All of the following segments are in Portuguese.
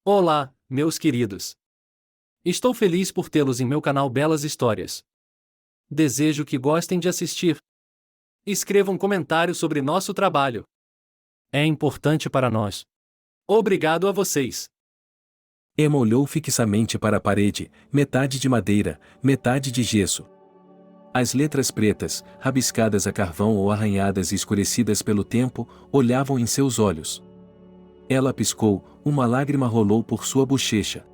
Olá, meus queridos. Estou feliz por tê-los em meu canal Belas Histórias. Desejo que gostem de assistir. Escreva um comentário sobre nosso trabalho. É importante para nós. Obrigado a vocês. Emma olhou fixamente para a parede, metade de madeira, metade de gesso. As letras pretas, rabiscadas a carvão ou arranhadas e escurecidas pelo tempo, olhavam em seus olhos. Ela piscou, uma lágrima rolou por sua bochecha.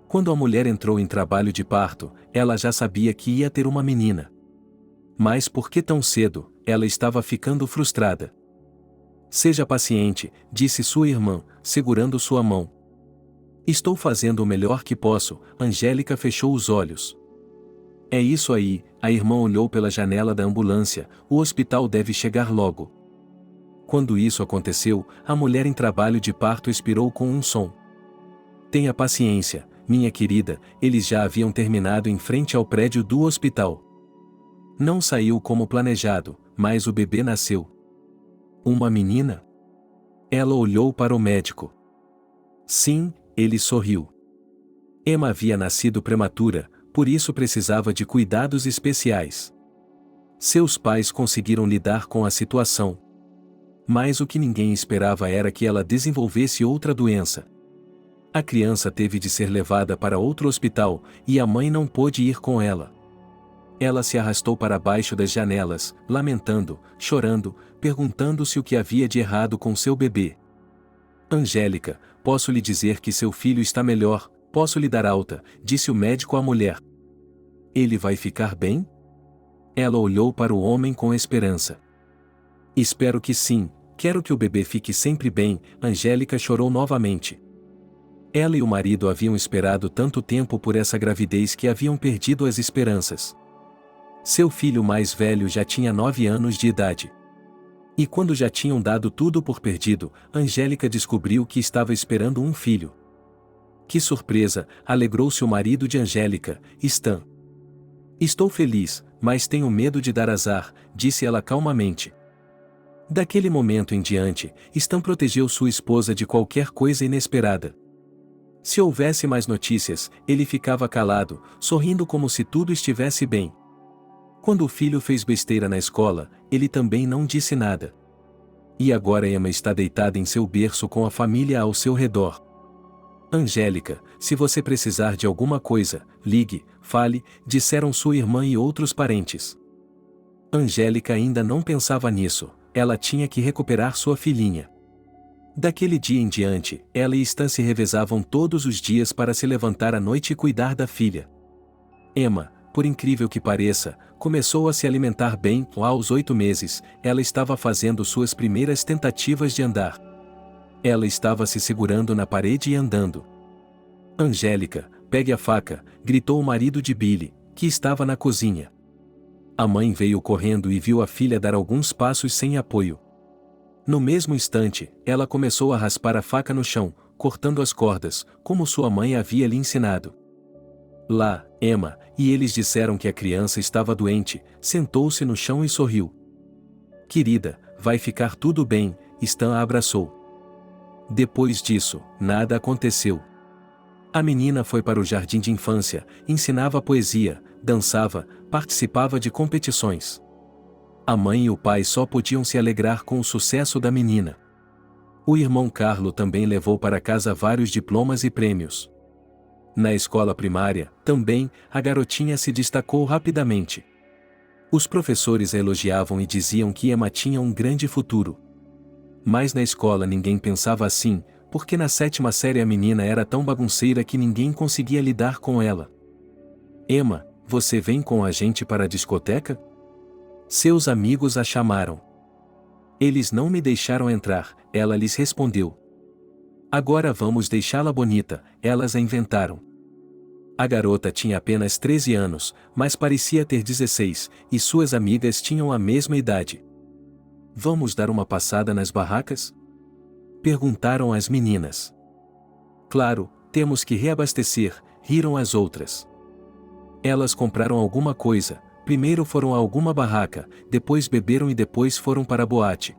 Quando a mulher entrou em trabalho de parto, ela já sabia que ia ter uma menina. Mas por que tão cedo? Ela estava ficando frustrada. Seja paciente, disse sua irmã, segurando sua mão. Estou fazendo o melhor que posso. Angélica fechou os olhos. É isso aí, a irmã olhou pela janela da ambulância, o hospital deve chegar logo. Quando isso aconteceu, a mulher em trabalho de parto expirou com um som. Tenha paciência, minha querida, eles já haviam terminado em frente ao prédio do hospital. Não saiu como planejado, mas o bebê nasceu. Uma menina? Ela olhou para o médico. Sim, ele sorriu. Emma havia nascido prematura, por isso precisava de cuidados especiais. Seus pais conseguiram lidar com a situação. Mas o que ninguém esperava era que ela desenvolvesse outra doença. A criança teve de ser levada para outro hospital, e a mãe não pôde ir com ela. Ela se arrastou para baixo das janelas, lamentando, chorando, perguntando-se o que havia de errado com seu bebê. Angélica, posso lhe dizer que seu filho está melhor, posso lhe dar alta, disse o médico à mulher. Ele vai ficar bem? Ela olhou para o homem com esperança. Espero que sim, quero que o bebê fique sempre bem. Angélica chorou novamente. Ela e o marido haviam esperado tanto tempo por essa gravidez que haviam perdido as esperanças. Seu filho mais velho já tinha 9 anos de idade. E quando já tinham dado tudo por perdido, Angélica descobriu que estava esperando um filho. Que surpresa, alegrou-se o marido de Angélica, Stan. Estou feliz, mas tenho medo de dar azar, disse ela calmamente. Daquele momento em diante, Stan protegeu sua esposa de qualquer coisa inesperada. Se houvesse mais notícias, ele ficava calado, sorrindo como se tudo estivesse bem. Quando o filho fez besteira na escola, ele também não disse nada. E agora Emma está deitada em seu berço com a família ao seu redor. Angélica, se você precisar de alguma coisa, ligue, fale, disseram sua irmã e outros parentes. Angélica ainda não pensava nisso, ela tinha que recuperar sua filhinha. Daquele dia em diante, ela e Stan se revezavam todos os dias para se levantar à noite e cuidar da filha. Emma, por incrível que pareça, começou a se alimentar bem. Aos 8 meses, ela estava fazendo suas primeiras tentativas de andar. Ela estava se segurando na parede e andando. Angélica, pegue a faca, gritou o marido de Billy, que estava na cozinha. A mãe veio correndo e viu a filha dar alguns passos sem apoio. No mesmo instante, ela começou a raspar a faca no chão, cortando as cordas, como sua mãe havia lhe ensinado. Lá, Emma, e eles disseram que a criança estava doente, sentou-se no chão e sorriu. Querida, vai ficar tudo bem, Stan a abraçou. Depois disso, nada aconteceu. A menina foi para o jardim de infância, ensinava poesia, dançava, participava de competições. A mãe e o pai só podiam se alegrar com o sucesso da menina. O irmão Carlo também levou para casa vários diplomas e prêmios. Na escola primária, também, a garotinha se destacou rapidamente. Os professores a elogiavam e diziam que Emma tinha um grande futuro. Mas na escola ninguém pensava assim, porque na 7ª série a menina era tão bagunceira que ninguém conseguia lidar com ela. Emma, você vem com a gente para a discoteca? Seus amigos a chamaram. Eles não me deixaram entrar, ela lhes respondeu. Agora vamos deixá-la bonita, elas a inventaram. A garota tinha apenas 13 anos, mas parecia ter 16, e suas amigas tinham a mesma idade. Vamos dar uma passada nas barracas? Perguntaram as meninas. Claro, temos que reabastecer, riram as outras. Elas compraram alguma coisa, primeiro foram a alguma barraca, depois beberam e depois foram para a boate.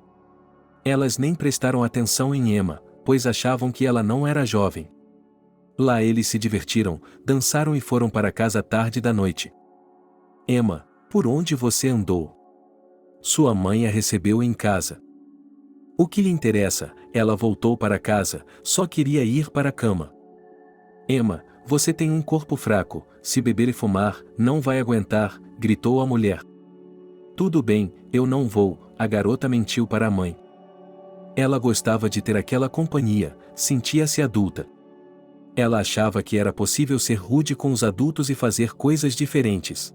Elas nem prestaram atenção em Emma, pois achavam que ela não era jovem. Lá eles se divertiram, dançaram e foram para casa tarde da noite. Emma, por onde você andou? Sua mãe a recebeu em casa. O que lhe interessa? Ela voltou para casa, só queria ir para a cama. Emma, você tem um corpo fraco, se beber e fumar, não vai aguentar, gritou a mulher. Tudo bem, eu não vou, a garota mentiu para a mãe. Ela gostava de ter aquela companhia, sentia-se adulta. Ela achava que era possível ser rude com os adultos e fazer coisas diferentes.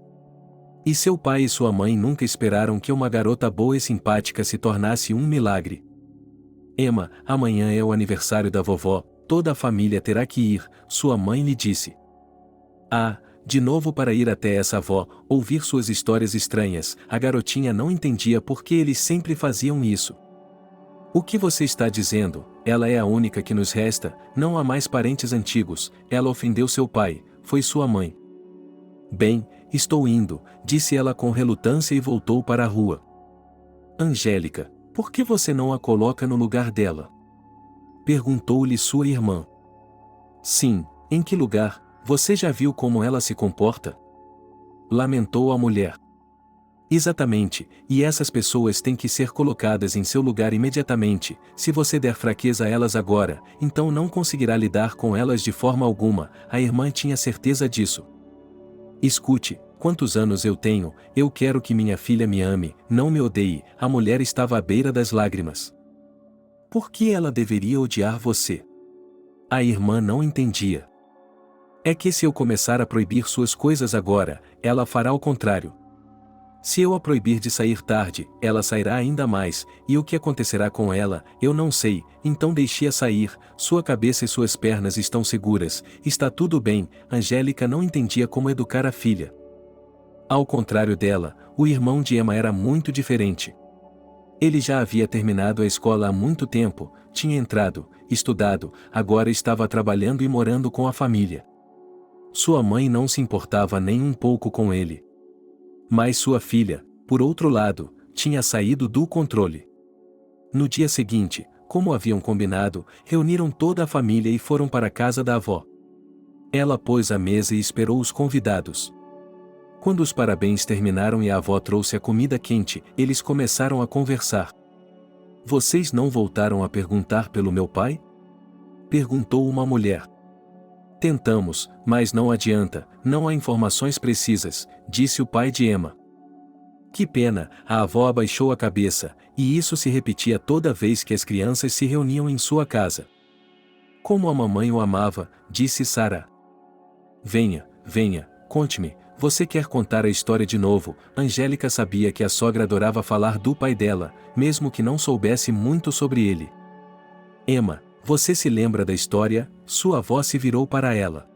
E seu pai e sua mãe nunca esperaram que uma garota boa e simpática se tornasse um milagre. Emma, amanhã é o aniversário da vovó, toda a família terá que ir, sua mãe lhe disse. Ah, de novo para ir até essa avó, ouvir suas histórias estranhas, a garotinha não entendia por que eles sempre faziam isso. O que você está dizendo? Ela é a única que nos resta, não há mais parentes antigos, ela ofendeu seu pai, foi sua mãe. Bem, estou indo, disse ela com relutância e voltou para a rua. Angélica, por que você não a coloca no lugar dela? Perguntou-lhe sua irmã. Sim, em que lugar? Você já viu como ela se comporta? Lamentou a mulher. Exatamente, e essas pessoas têm que ser colocadas em seu lugar imediatamente. Se você der fraqueza a elas agora, então não conseguirá lidar com elas de forma alguma, a irmã tinha certeza disso. Escute, quantos anos eu tenho, eu quero que minha filha me ame, não me odeie, a mulher estava à beira das lágrimas. Por que ela deveria odiar você? A irmã não entendia. É que se eu começar a proibir suas coisas agora, ela fará o contrário. Se eu a proibir de sair tarde, ela sairá ainda mais, e o que acontecerá com ela, eu não sei, então deixe-a sair, sua cabeça e suas pernas estão seguras, está tudo bem, Angélica não entendia como educar a filha. Ao contrário dela, o irmão de Emma era muito diferente. Ele já havia terminado a escola há muito tempo, tinha entrado, estudado, agora estava trabalhando e morando com a família. Sua mãe não se importava nem um pouco com ele. Mas sua filha, por outro lado, tinha saído do controle. No dia seguinte, como haviam combinado, reuniram toda a família e foram para a casa da avó. Ela pôs a mesa e esperou os convidados. Quando os parabéns terminaram e a avó trouxe a comida quente, eles começaram a conversar. Vocês não voltaram a perguntar pelo meu pai? Perguntou uma mulher. Tentamos, mas não adianta, não há informações precisas, disse o pai de Emma. Que pena, a avó abaixou a cabeça, e isso se repetia toda vez que as crianças se reuniam em sua casa. Como a mamãe o amava, disse Sarah. Venha, venha, conte-me, você quer contar a história de novo? Angélica sabia que a sogra adorava falar do pai dela, mesmo que não soubesse muito sobre ele. Emma, você se lembra da história? Sua avó se virou para ela.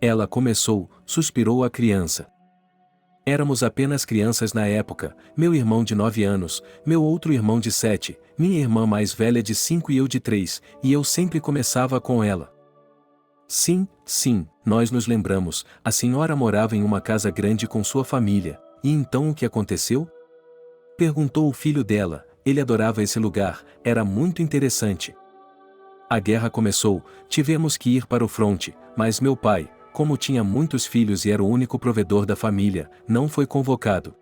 Ela começou, suspirou a criança. Éramos apenas crianças na época, meu irmão de 9 anos, meu outro irmão de 7, minha irmã mais velha de 5 e eu de 3, e eu sempre começava com ela. Sim, sim, nós nos lembramos, a senhora morava em uma casa grande com sua família, e então o que aconteceu? Perguntou o filho dela, ele adorava esse lugar, era muito interessante. A guerra começou, tivemos que ir para o fronte, mas meu pai, como tinha muitos filhos e era o único provedor da família, não foi convocado.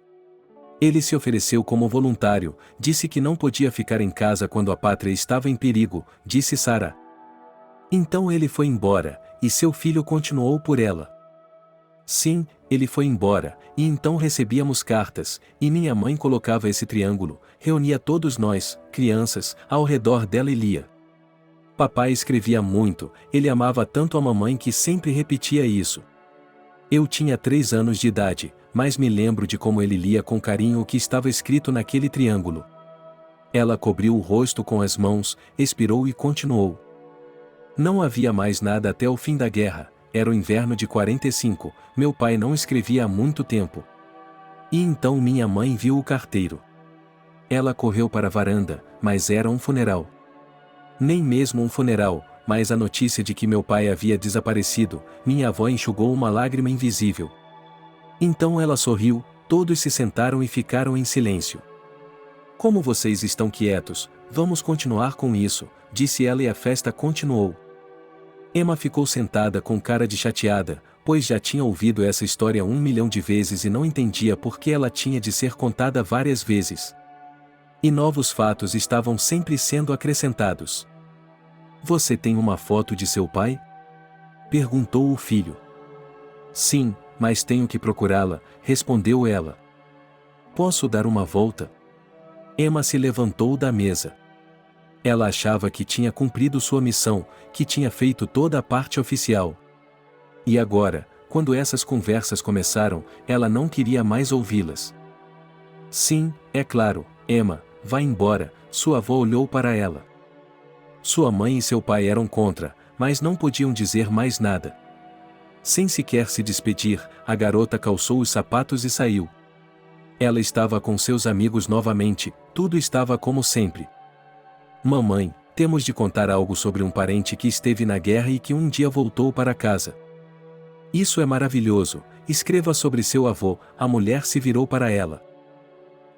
Ele se ofereceu como voluntário, disse que não podia ficar em casa quando a pátria estava em perigo, disse Sarah. Então ele foi embora, e seu filho continuou por ela. Sim, ele foi embora, e então recebíamos cartas, e minha mãe colocava esse triângulo, reunia todos nós, crianças, ao redor dela e lia. Papai escrevia muito, ele amava tanto a mamãe que sempre repetia isso. Eu tinha 3 anos de idade, mas me lembro de como ele lia com carinho o que estava escrito naquele triângulo. Ela cobriu o rosto com as mãos, expirou e continuou. Não havia mais nada até o fim da guerra, era o inverno de 45, meu pai não escrevia há muito tempo. E então minha mãe viu o carteiro. Ela correu para a varanda, mas era um funeral. Nem mesmo um funeral, mas a notícia de que meu pai havia desaparecido, minha avó enxugou uma lágrima invisível. Então ela sorriu, todos se sentaram e ficaram em silêncio. Como vocês estão quietos, vamos continuar com isso, disse ela e a festa continuou. Emma ficou sentada com cara de chateada, pois já tinha ouvido essa história 1 milhão de vezes e não entendia por que ela tinha de ser contada várias vezes. E novos fatos estavam sempre sendo acrescentados. Você tem uma foto de seu pai? Perguntou o filho. Sim, mas tenho que procurá-la, respondeu ela. Posso dar uma volta? Emma se levantou da mesa. Ela achava que tinha cumprido sua missão, que tinha feito toda a parte oficial. E agora, quando essas conversas começaram, ela não queria mais ouvi-las. Sim, é claro, Emma, vá embora, sua avó olhou para ela. Sua mãe e seu pai eram contra, mas não podiam dizer mais nada. Sem sequer se despedir, a garota calçou os sapatos e saiu. Ela estava com seus amigos novamente, tudo estava como sempre. Mamãe, temos de contar algo sobre um parente que esteve na guerra e que um dia voltou para casa. Isso é maravilhoso, escreva sobre seu avô, a mulher se virou para ela.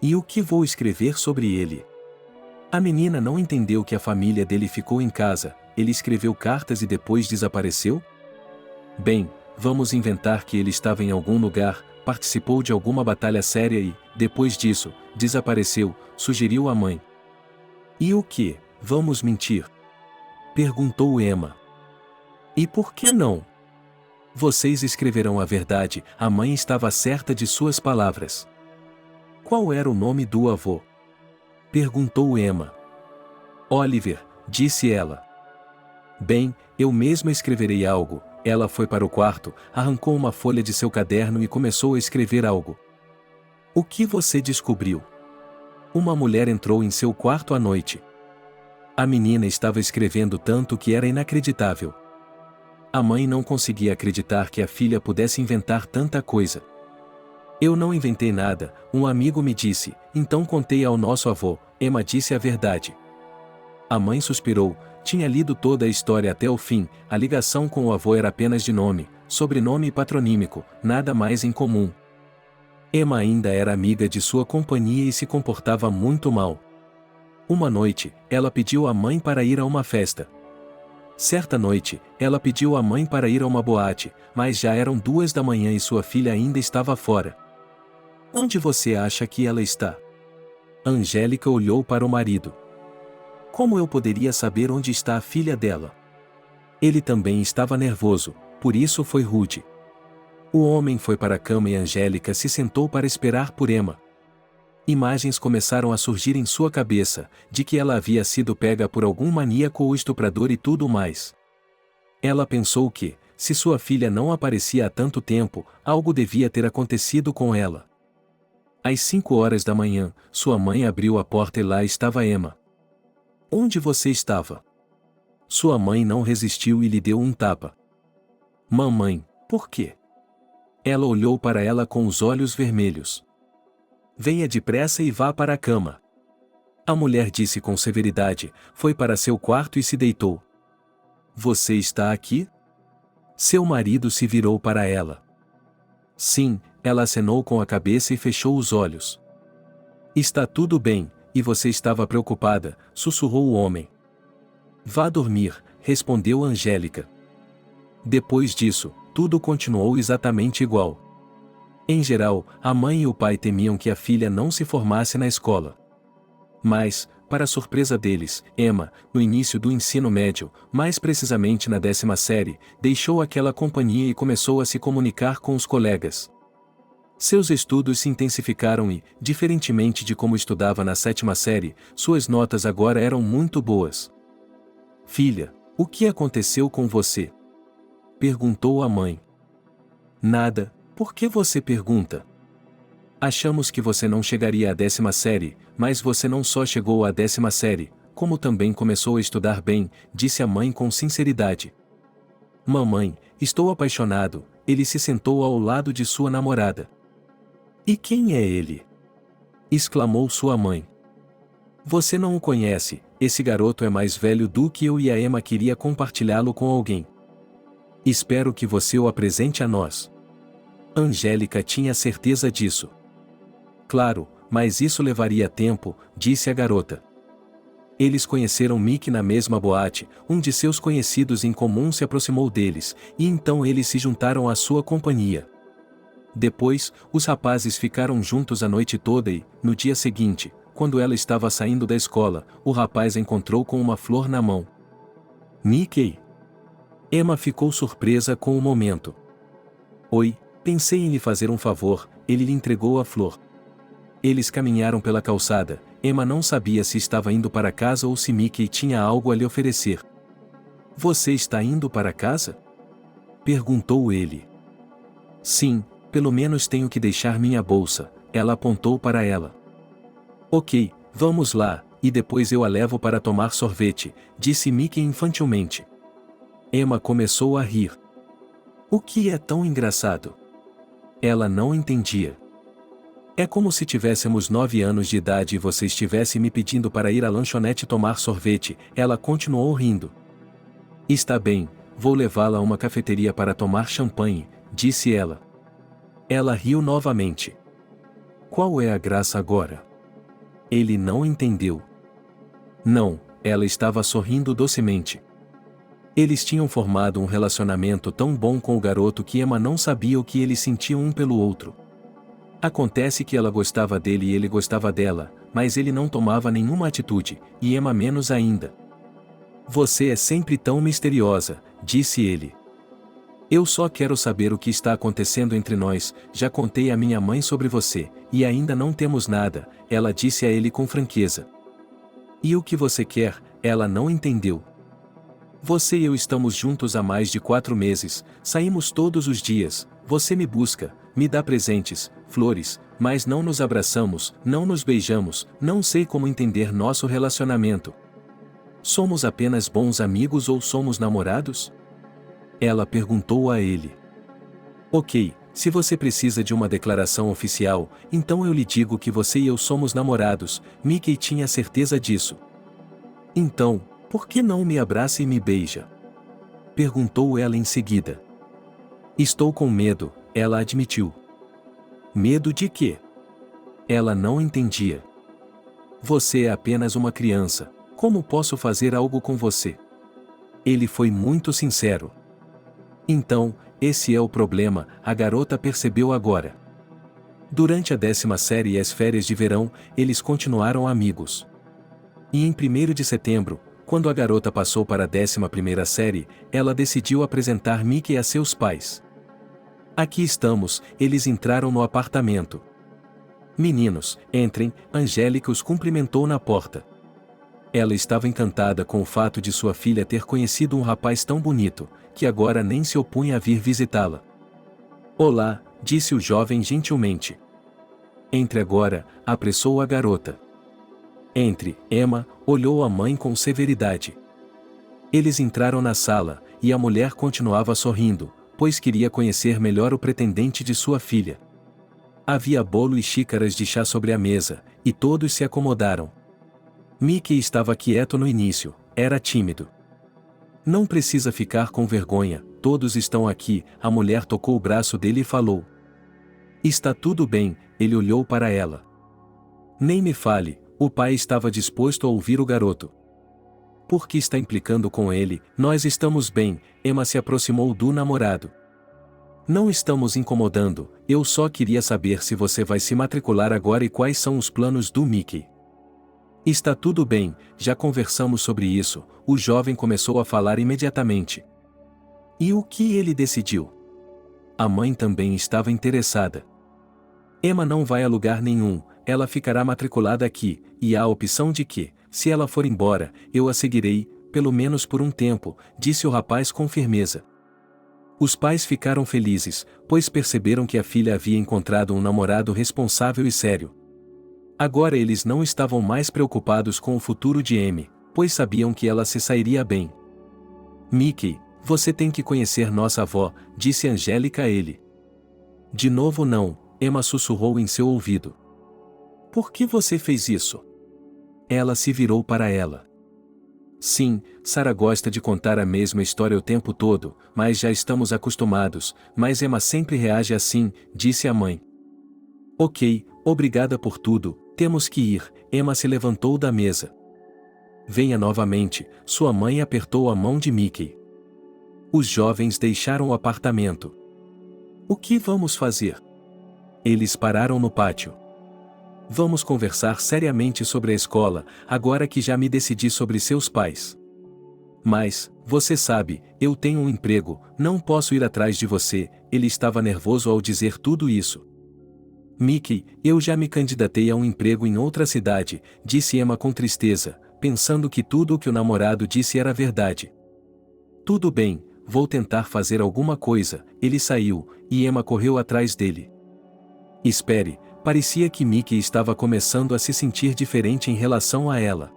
E o que vou escrever sobre ele? A menina não entendeu que a família dele ficou em casa, ele escreveu cartas e depois desapareceu? Bem, vamos inventar que ele estava em algum lugar, participou de alguma batalha séria e, depois disso, desapareceu, sugeriu a mãe. E o que? Vamos mentir? Perguntou Emma. E por que não? Vocês escreverão a verdade, a mãe estava certa de suas palavras. Qual era o nome do avô? Perguntou Emma. Oliver, disse ela. Bem, eu mesma escreverei algo. Ela foi para o quarto, arrancou uma folha de seu caderno e começou a escrever algo. O que você descobriu? Uma mulher entrou em seu quarto à noite. A menina estava escrevendo tanto que era inacreditável. A mãe não conseguia acreditar que a filha pudesse inventar tanta coisa. Eu não inventei nada, um amigo me disse, então contei ao nosso avô, Emma disse a verdade. A mãe suspirou, tinha lido toda a história até o fim, a ligação com o avô era apenas de nome, sobrenome e patronímico, nada mais em comum. Emma ainda era amiga de sua companhia e se comportava muito mal. Uma noite, ela pediu à mãe para ir a uma festa. Certa noite, ela pediu à mãe para ir a uma boate, mas já eram 2 da manhã e sua filha ainda estava fora. Onde você acha que ela está? Angélica olhou para o marido. Como eu poderia saber onde está a filha dela? Ele também estava nervoso, por isso foi rude. O homem foi para a cama e Angélica se sentou para esperar por Emma. Imagens começaram a surgir em sua cabeça, de que ela havia sido pega por algum maníaco ou estuprador e tudo mais. Ela pensou que, se sua filha não aparecia há tanto tempo, algo devia ter acontecido com ela. Às 5 horas da manhã, sua mãe abriu a porta e lá estava Emma. Onde você estava? Sua mãe não resistiu e lhe deu um tapa. Mamãe, por quê? Ela olhou para ela com os olhos vermelhos. Venha depressa e vá para a cama. A mulher disse com severidade, foi para seu quarto e se deitou. Você está aqui? Seu marido se virou para ela. Sim, ela acenou com a cabeça e fechou os olhos. Está tudo bem, e você estava preocupada, sussurrou o homem. Vá dormir, respondeu Angélica. Depois disso, tudo continuou exatamente igual. Em geral, a mãe e o pai temiam que a filha não se formasse na escola. Mas, para surpresa deles, Emma, no início do ensino médio, mais precisamente na 10ª série, deixou aquela companhia e começou a se comunicar com os colegas. Seus estudos se intensificaram e, diferentemente de como estudava na 7ª série, suas notas agora eram muito boas. Filha, o que aconteceu com você? Perguntou a mãe. Nada, por que você pergunta? Achamos que você não chegaria à 10ª série, mas você não só chegou à 10ª série, como também começou a estudar bem, disse a mãe com sinceridade. Mamãe, estou apaixonado, ele se sentou ao lado de sua namorada. E quem é ele? Exclamou sua mãe. Você não o conhece, esse garoto é mais velho do que eu e a Emma queria compartilhá-lo com alguém. Espero que você o apresente a nós. Angélica tinha certeza disso. Claro, mas isso levaria tempo, disse a garota. Eles conheceram Mickey na mesma boate, um de seus conhecidos em comum se aproximou deles, e então eles se juntaram à sua companhia. Depois, os rapazes ficaram juntos a noite toda e, no dia seguinte, quando ela estava saindo da escola, o rapaz a encontrou com uma flor na mão. Mickey? Emma ficou surpresa com o momento. Oi, pensei em lhe fazer um favor, ele lhe entregou a flor. Eles caminharam pela calçada, Emma não sabia se estava indo para casa ou se Mickey tinha algo a lhe oferecer. Você está indo para casa? Perguntou ele. Sim, pelo menos tenho que deixar minha bolsa, ela apontou para ela. Ok, vamos lá, e depois eu a levo para tomar sorvete, disse Mickey infantilmente. Emma começou a rir. O que é tão engraçado? Ela não entendia. É como se tivéssemos 9 anos de idade e você estivesse me pedindo para ir à lanchonete tomar sorvete, ela continuou rindo. Está bem, vou levá-la a uma cafeteria para tomar champanhe, disse ela. Ela riu novamente. Qual é a graça agora? Ele não entendeu. Não, ela estava sorrindo docemente. Eles tinham formado um relacionamento tão bom com o garoto que Emma não sabia o que eles sentiam um pelo outro. Acontece que ela gostava dele e ele gostava dela, mas ele não tomava nenhuma atitude, e Emma menos ainda. Você é sempre tão misteriosa, disse ele. Eu só quero saber o que está acontecendo entre nós, já contei à minha mãe sobre você, e ainda não temos nada, ela disse a ele com franqueza. E o que você quer? Ela não entendeu. Você e eu estamos juntos há mais de 4 meses, saímos todos os dias, você me busca, me dá presentes, flores, mas não nos abraçamos, não nos beijamos, não sei como entender nosso relacionamento. Somos apenas bons amigos ou somos namorados? Ela perguntou a ele. Ok, se você precisa de uma declaração oficial, então eu lhe digo que você e eu somos namorados, Mickey tinha certeza disso. Então, por que não me abraça e me beija? Perguntou ela em seguida. Estou com medo, ela admitiu. Medo de quê? Ela não entendia. Você é apenas uma criança, como posso fazer algo com você? Ele foi muito sincero. Então, esse é o problema, a garota percebeu agora. Durante a 10ª série e as férias de verão, eles continuaram amigos. E em 1º de setembro, quando a garota passou para a 11ª série, ela decidiu apresentar Mickey a seus pais. Aqui estamos, eles entraram no apartamento. Meninos, entrem, Angélica os cumprimentou na porta. Ela estava encantada com o fato de sua filha ter conhecido um rapaz tão bonito, que agora nem se opunha a vir visitá-la. Olá, disse o jovem gentilmente. Entre agora, apressou a garota. Entre, Emma, olhou a mãe com severidade. Eles entraram na sala, e a mulher continuava sorrindo, pois queria conhecer melhor o pretendente de sua filha. Havia bolo e xícaras de chá sobre a mesa, e todos se acomodaram. Mickey estava quieto no início, era tímido. Não precisa ficar com vergonha, todos estão aqui, a mulher tocou o braço dele e falou. Está tudo bem, ele olhou para ela. Nem me fale, o pai estava disposto a ouvir o garoto. Por que está implicando com ele? Nós estamos bem, Emma se aproximou do namorado. Não estamos incomodando, eu só queria saber se você vai se matricular agora e quais são os planos do Mickey. Está tudo bem, já conversamos sobre isso, o jovem começou a falar imediatamente. E o que ele decidiu? A mãe também estava interessada. Emma não vai a lugar nenhum, ela ficará matriculada aqui, e há a opção de que, se ela for embora, eu a seguirei, pelo menos por um tempo, disse o rapaz com firmeza. Os pais ficaram felizes, pois perceberam que a filha havia encontrado um namorado responsável e sério. Agora eles não estavam mais preocupados com o futuro de Amy, pois sabiam que ela se sairia bem. Mickey, você tem que conhecer nossa avó, disse Angélica a ele. De novo não, Emma sussurrou em seu ouvido. Por que você fez isso? Ela se virou para ela. Sim, Sarah gosta de contar a mesma história o tempo todo, mas já estamos acostumados, mas Emma sempre reage assim, disse a mãe. Ok, obrigada por tudo, temos que ir, Emma se levantou da mesa. Venha novamente, sua mãe apertou a mão de Mickey. Os jovens deixaram o apartamento. O que vamos fazer? Eles pararam no pátio. Vamos conversar seriamente sobre a escola, agora que já me decidi sobre seus pais. Mas, você sabe, eu tenho um emprego, não posso ir atrás de você. Ele estava nervoso ao dizer tudo isso. Mickey, eu já me candidatei a um emprego em outra cidade, disse Emma com tristeza, pensando que tudo o que o namorado disse era verdade. Tudo bem, vou tentar fazer alguma coisa. Ele saiu, e Emma correu atrás dele. Espere, parecia que Mickey estava começando a se sentir diferente em relação a ela.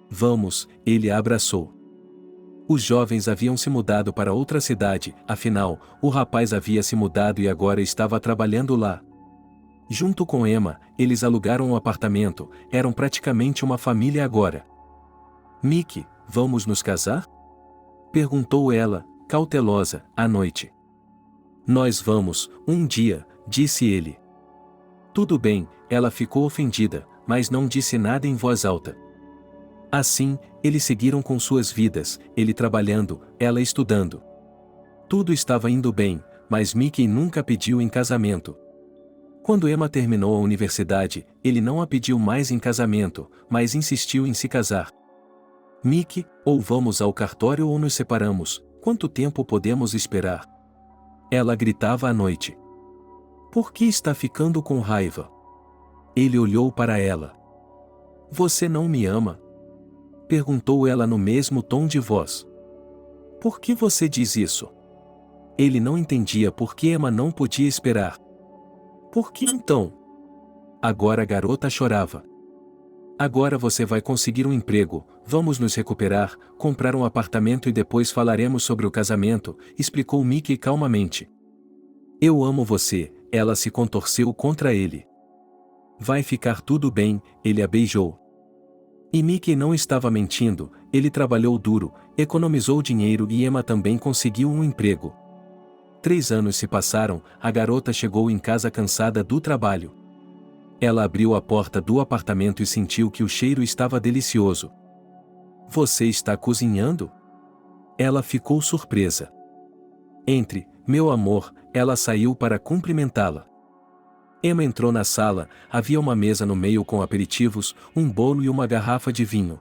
Vamos, ele a abraçou. Os jovens haviam se mudado para outra cidade, afinal, o rapaz havia se mudado e agora estava trabalhando lá. Junto com Emma, eles alugaram um apartamento, eram praticamente uma família agora. Mickey, vamos nos casar? Perguntou ela, cautelosa, à noite. Nós vamos, um dia, disse ele. Tudo bem, ela ficou ofendida, mas não disse nada em voz alta. Assim, eles seguiram com suas vidas, ele trabalhando, ela estudando. Tudo estava indo bem, mas Mickey nunca pediu em casamento. Quando Emma terminou a universidade, ele não a pediu mais em casamento, mas insistiu em se casar. Mickey, ou vamos ao cartório ou nos separamos, quanto tempo podemos esperar? Ela gritava à noite. Por que está ficando com raiva? Ele olhou para ela. Você não me ama? Perguntou ela no mesmo tom de voz. Por que você diz isso? Ele não entendia por que Emma não podia esperar. Por que então? Agora a garota chorava. Agora você vai conseguir um emprego, vamos nos recuperar, comprar um apartamento e depois falaremos sobre o casamento, explicou Mickey calmamente. Eu amo você, ela se contorceu contra ele. Vai ficar tudo bem, ele a beijou. E Mickey não estava mentindo, ele trabalhou duro, economizou dinheiro e Emma também conseguiu um emprego. 3 anos se passaram, a garota chegou em casa cansada do trabalho. Ela abriu a porta do apartamento e sentiu que o cheiro estava delicioso. Você está cozinhando? Ela ficou surpresa. Entre, meu amor, ela saiu para cumprimentá-la. Emma entrou na sala, havia uma mesa no meio com aperitivos, um bolo e uma garrafa de vinho.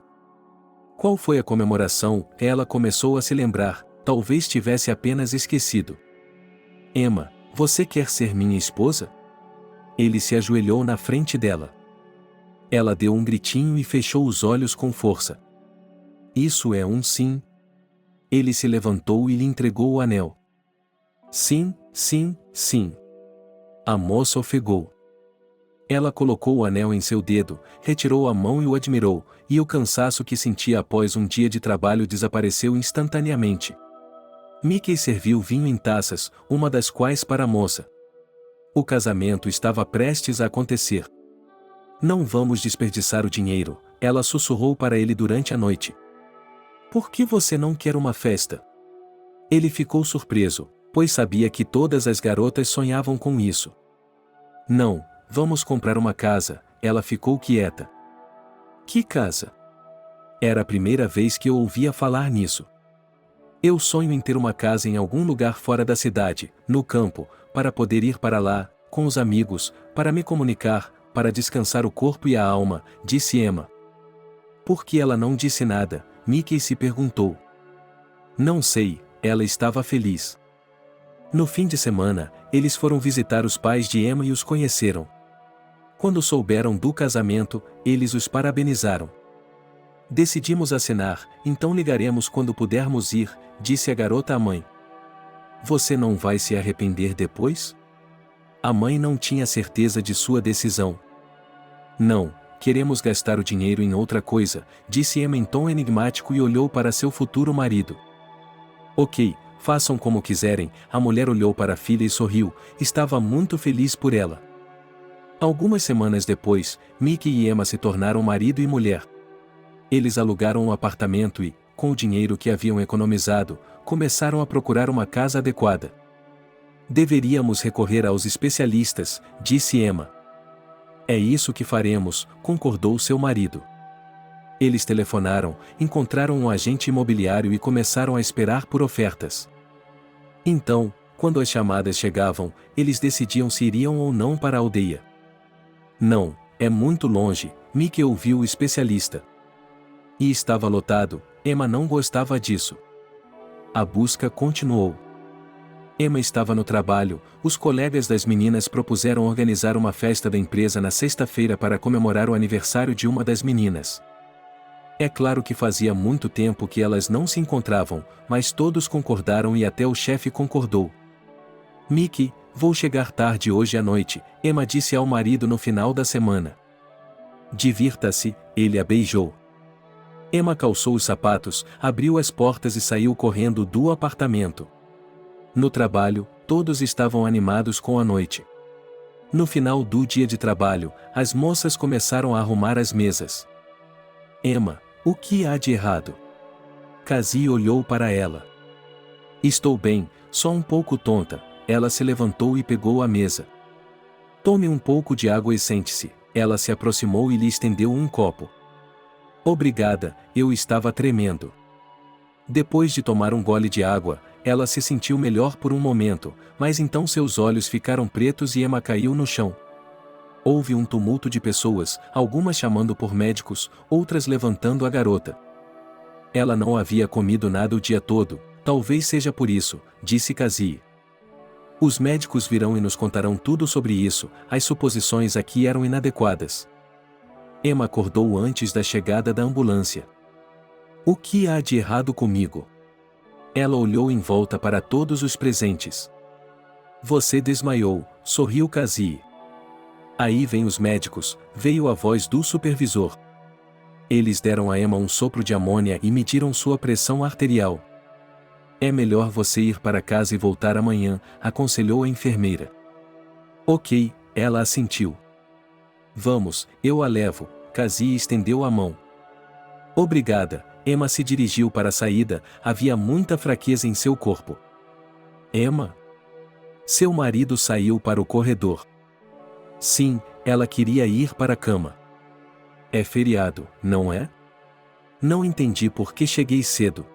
Qual foi a comemoração? Ela começou a se lembrar, talvez tivesse apenas esquecido. Emma, você quer ser minha esposa? Ele se ajoelhou na frente dela. Ela deu um gritinho e fechou os olhos com força. Isso é um sim? Ele se levantou e lhe entregou o anel. Sim, sim, sim. A moça ofegou. Ela colocou o anel em seu dedo, retirou a mão e o admirou, e o cansaço que sentia após um dia de trabalho desapareceu instantaneamente. Mickey serviu vinho em taças, uma das quais para a moça. O casamento estava prestes a acontecer. Não vamos desperdiçar o dinheiro, ela sussurrou para ele durante a noite. Por que você não quer uma festa? Ele ficou surpreso, pois sabia que todas as garotas sonhavam com isso. Não, vamos comprar uma casa, ela ficou quieta. Que casa? Era a primeira vez que eu ouvia falar nisso. Eu sonho em ter uma casa em algum lugar fora da cidade, no campo, para poder ir para lá, com os amigos, para me comunicar, para descansar o corpo e a alma, disse Emma. Por que ela não disse nada? Mickey se perguntou. Não sei, ela estava feliz. No fim de semana, eles foram visitar os pais de Emma e os conheceram. Quando souberam do casamento, eles os parabenizaram. Decidimos assinar, então ligaremos quando pudermos ir, disse a garota à mãe. Você não vai se arrepender depois? A mãe não tinha certeza de sua decisão. Não, queremos gastar o dinheiro em outra coisa, disse Emma em tom enigmático e olhou para seu futuro marido. Ok, façam como quiserem, a mulher olhou para a filha e sorriu, estava muito feliz por ela. Algumas semanas depois, Mickey e Emma se tornaram marido e mulher. Eles alugaram um apartamento e, com o dinheiro que haviam economizado, começaram a procurar uma casa adequada. Deveríamos recorrer aos especialistas, disse Emma. É isso que faremos, concordou seu marido. Eles telefonaram, encontraram um agente imobiliário e começaram a esperar por ofertas. Então, quando as chamadas chegavam, eles decidiam se iriam ou não para a aldeia. Não, é muito longe, Mickey ouviu o especialista. E estava lotado, Emma não gostava disso. A busca continuou. Emma estava no trabalho, os colegas das meninas propuseram organizar uma festa da empresa na sexta-feira para comemorar o aniversário de uma das meninas. É claro que fazia muito tempo que elas não se encontravam, mas todos concordaram e até o chefe concordou. Mickey, vou chegar tarde hoje à noite, Emma disse ao marido no final da semana. Divirta-se, ele a beijou. Emma calçou os sapatos, abriu as portas e saiu correndo do apartamento. No trabalho, todos estavam animados com a noite. No final do dia de trabalho, as moças começaram a arrumar as mesas. Emma, o que há de errado? Cassie olhou para ela. Estou bem, só um pouco tonta. Ela se levantou e pegou a mesa. Tome um pouco de água e sente-se. Ela se aproximou e lhe estendeu um copo. Obrigada, eu estava tremendo. Depois de tomar um gole de água, ela se sentiu melhor por um momento, mas então seus olhos ficaram pretos e Emma caiu no chão. Houve um tumulto de pessoas, algumas chamando por médicos, outras levantando a garota. Ela não havia comido nada o dia todo, talvez seja por isso, disse Cassie. Os médicos virão e nos contarão tudo sobre isso, as suposições aqui eram inadequadas. Emma acordou antes da chegada da ambulância. O que há de errado comigo? Ela olhou em volta para todos os presentes. Você desmaiou, sorriu Cassie. Aí vem os médicos, veio a voz do supervisor. Eles deram a Emma um sopro de amônia e mediram sua pressão arterial. É melhor você ir para casa e voltar amanhã, aconselhou a enfermeira. Ok, ela assentiu. Vamos, eu a levo, Cassie estendeu a mão. Obrigada, Emma se dirigiu para a saída, havia muita fraqueza em seu corpo. Emma? Seu marido saiu para o corredor. Sim, ela queria ir para a cama. É feriado, não é? Não entendi por que cheguei cedo.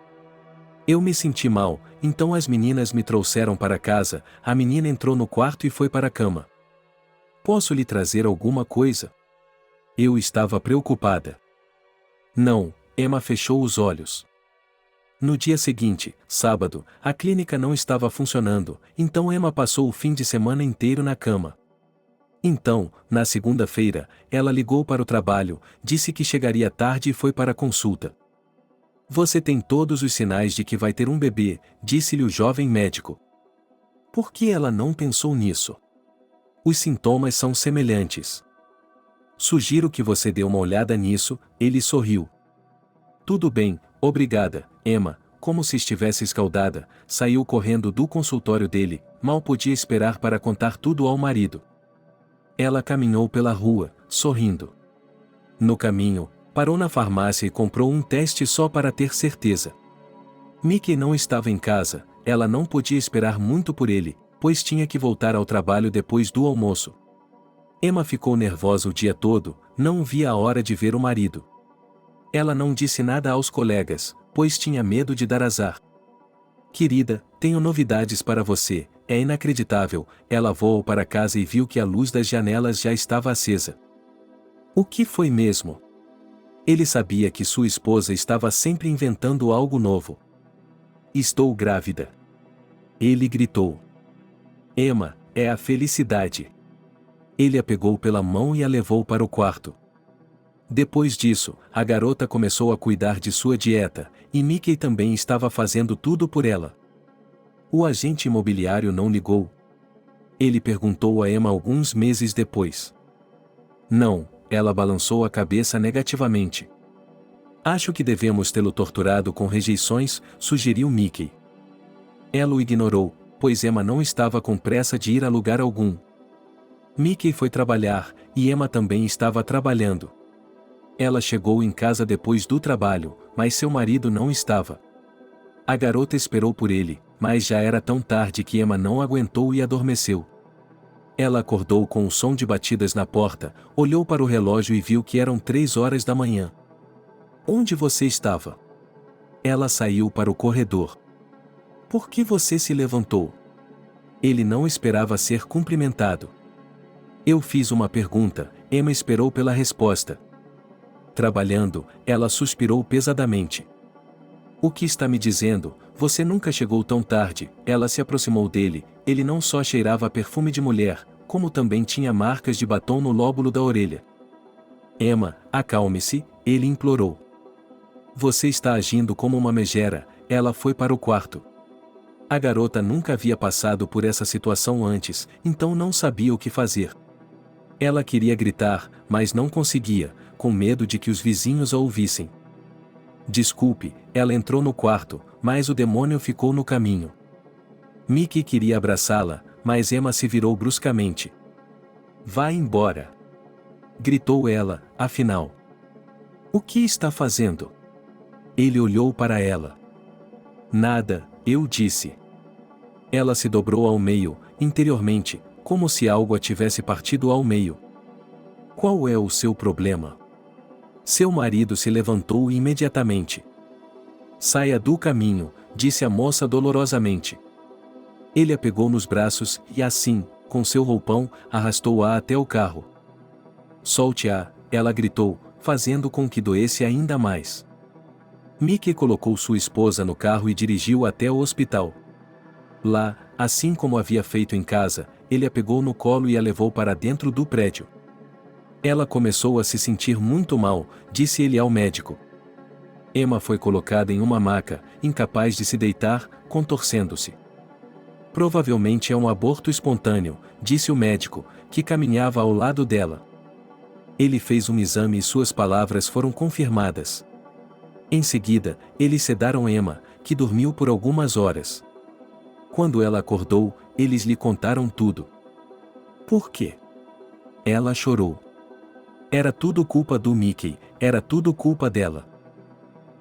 Eu me senti mal, então as meninas me trouxeram para casa, a menina entrou no quarto e foi para a cama. Posso lhe trazer alguma coisa? Eu estava preocupada. Não, Emma fechou os olhos. No dia seguinte, sábado, a clínica não estava funcionando, então Emma passou o fim de semana inteiro na cama. Então, na segunda-feira, ela ligou para o trabalho, disse que chegaria tarde e foi para a consulta. Você tem todos os sinais de que vai ter um bebê, disse-lhe o jovem médico. Por que ela não pensou nisso? Os sintomas são semelhantes. Sugiro que você dê uma olhada nisso, ele sorriu. Tudo bem, obrigada, Emma, como se estivesse escaldada, saiu correndo do consultório dele, mal podia esperar para contar tudo ao marido. Ela caminhou pela rua, sorrindo. No caminho, parou na farmácia e comprou um teste só para ter certeza. Mickey não estava em casa, ela não podia esperar muito por ele, pois tinha que voltar ao trabalho depois do almoço. Emma ficou nervosa o dia todo, não via a hora de ver o marido. Ela não disse nada aos colegas, pois tinha medo de dar azar. Querida, tenho novidades para você, é inacreditável, ela voou para casa e viu que a luz das janelas já estava acesa. O que foi mesmo? Ele sabia que sua esposa estava sempre inventando algo novo. Estou grávida. Ele gritou. Emma, é a felicidade. Ele a pegou pela mão e a levou para o quarto. Depois disso, a garota começou a cuidar de sua dieta, e Mickey também estava fazendo tudo por ela. O agente imobiliário não ligou. Ele perguntou a Emma alguns meses depois. Não, ela balançou a cabeça negativamente. Acho que devemos tê-lo torturado com rejeições, sugeriu Mickey. Ela o ignorou, pois Emma não estava com pressa de ir a lugar algum. Mickey foi trabalhar, e Emma também estava trabalhando. Ela chegou em casa depois do trabalho, mas seu marido não estava. A garota esperou por ele, mas já era tão tarde que Emma não aguentou e adormeceu. Ela acordou com o som de batidas na porta, olhou para o relógio e viu que eram 3 horas da manhã. Onde você estava? Ela saiu para o corredor. Por que você se levantou? Ele não esperava ser cumprimentado. Eu fiz uma pergunta, Emma esperou pela resposta. Trabalhando, ela suspirou pesadamente. O que está me dizendo? Você nunca chegou tão tarde. Ela se aproximou dele, ele não só cheirava a perfume de mulher, como também tinha marcas de batom no lóbulo da orelha. Emma, acalme-se, ele implorou. Você está agindo como uma megera. Ela foi para o quarto. A garota nunca havia passado por essa situação antes, então não sabia o que fazer. Ela queria gritar, mas não conseguia, com medo de que os vizinhos a ouvissem. Desculpe, ela entrou no quarto, mas o demônio ficou no caminho. Mickey queria abraçá-la, mas Emma se virou bruscamente. Vá embora! Gritou ela, afinal. O que está fazendo? Ele olhou para ela. Nada, eu disse. Ela se dobrou ao meio, interiormente, como se algo a tivesse partido ao meio. Qual é o seu problema? Seu marido se levantou imediatamente. Saia do caminho, disse a moça dolorosamente. Ele a pegou nos braços e assim, com seu roupão, arrastou-a até o carro. Solte-a, ela gritou, fazendo com que doesse ainda mais. Mickey colocou sua esposa no carro e dirigiu até o hospital. Lá, assim como havia feito em casa, ele a pegou no colo e a levou para dentro do prédio. Ela começou a se sentir muito mal, disse ele ao médico. Emma foi colocada em uma maca, incapaz de se deitar, contorcendo-se. Provavelmente é um aborto espontâneo, disse o médico, que caminhava ao lado dela. Ele fez um exame e suas palavras foram confirmadas. Em seguida, eles sedaram Emma, que dormiu por algumas horas. Quando ela acordou, eles lhe contaram tudo. Por quê? Ela chorou. Era tudo culpa do Mickey, era tudo culpa dela.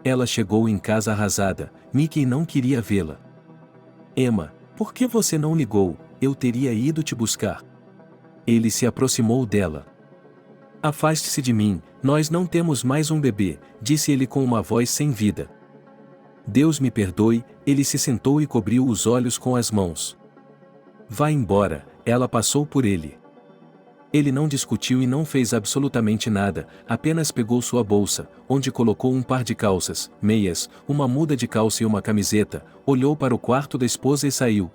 Ela chegou em casa arrasada, Mickey não queria vê-la. Emma, por que você não ligou? Eu teria ido te buscar. Ele se aproximou dela. Afaste-se de mim, nós não temos mais um bebê, disse ele com uma voz sem vida. Deus me perdoe, ele se sentou e cobriu os olhos com as mãos. Vá embora, ela passou por ele. Ele não discutiu e não fez absolutamente nada, apenas pegou sua bolsa, onde colocou um par de calças, meias, uma muda de calça e uma camiseta, olhou para o quarto da esposa e saiu.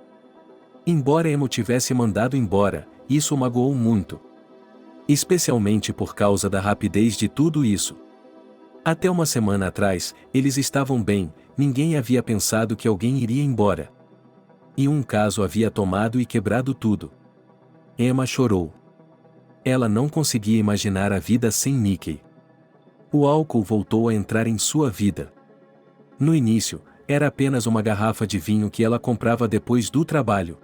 Embora Emma o tivesse mandado embora, isso o magoou muito. Especialmente por causa da rapidez de tudo isso. Até uma semana atrás, eles estavam bem, ninguém havia pensado que alguém iria embora. E um caso havia tomado e quebrado tudo. Emma chorou. Ela não conseguia imaginar a vida sem Mickey. O álcool voltou a entrar em sua vida. No início, era apenas uma garrafa de vinho que ela comprava depois do trabalho.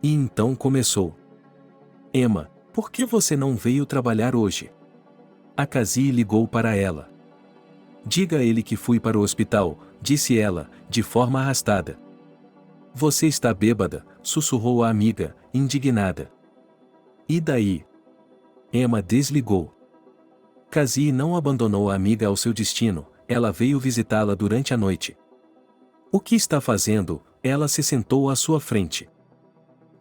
E então começou. Emma, por que você não veio trabalhar hoje? A Cassie ligou para ela. Diga a ele que fui para o hospital, disse ela, de forma arrastada. Você está bêbada, sussurrou a amiga, indignada. E daí? Emma desligou. Cassie não abandonou a amiga ao seu destino, ela veio visitá-la durante a noite. O que está fazendo? Ela se sentou à sua frente.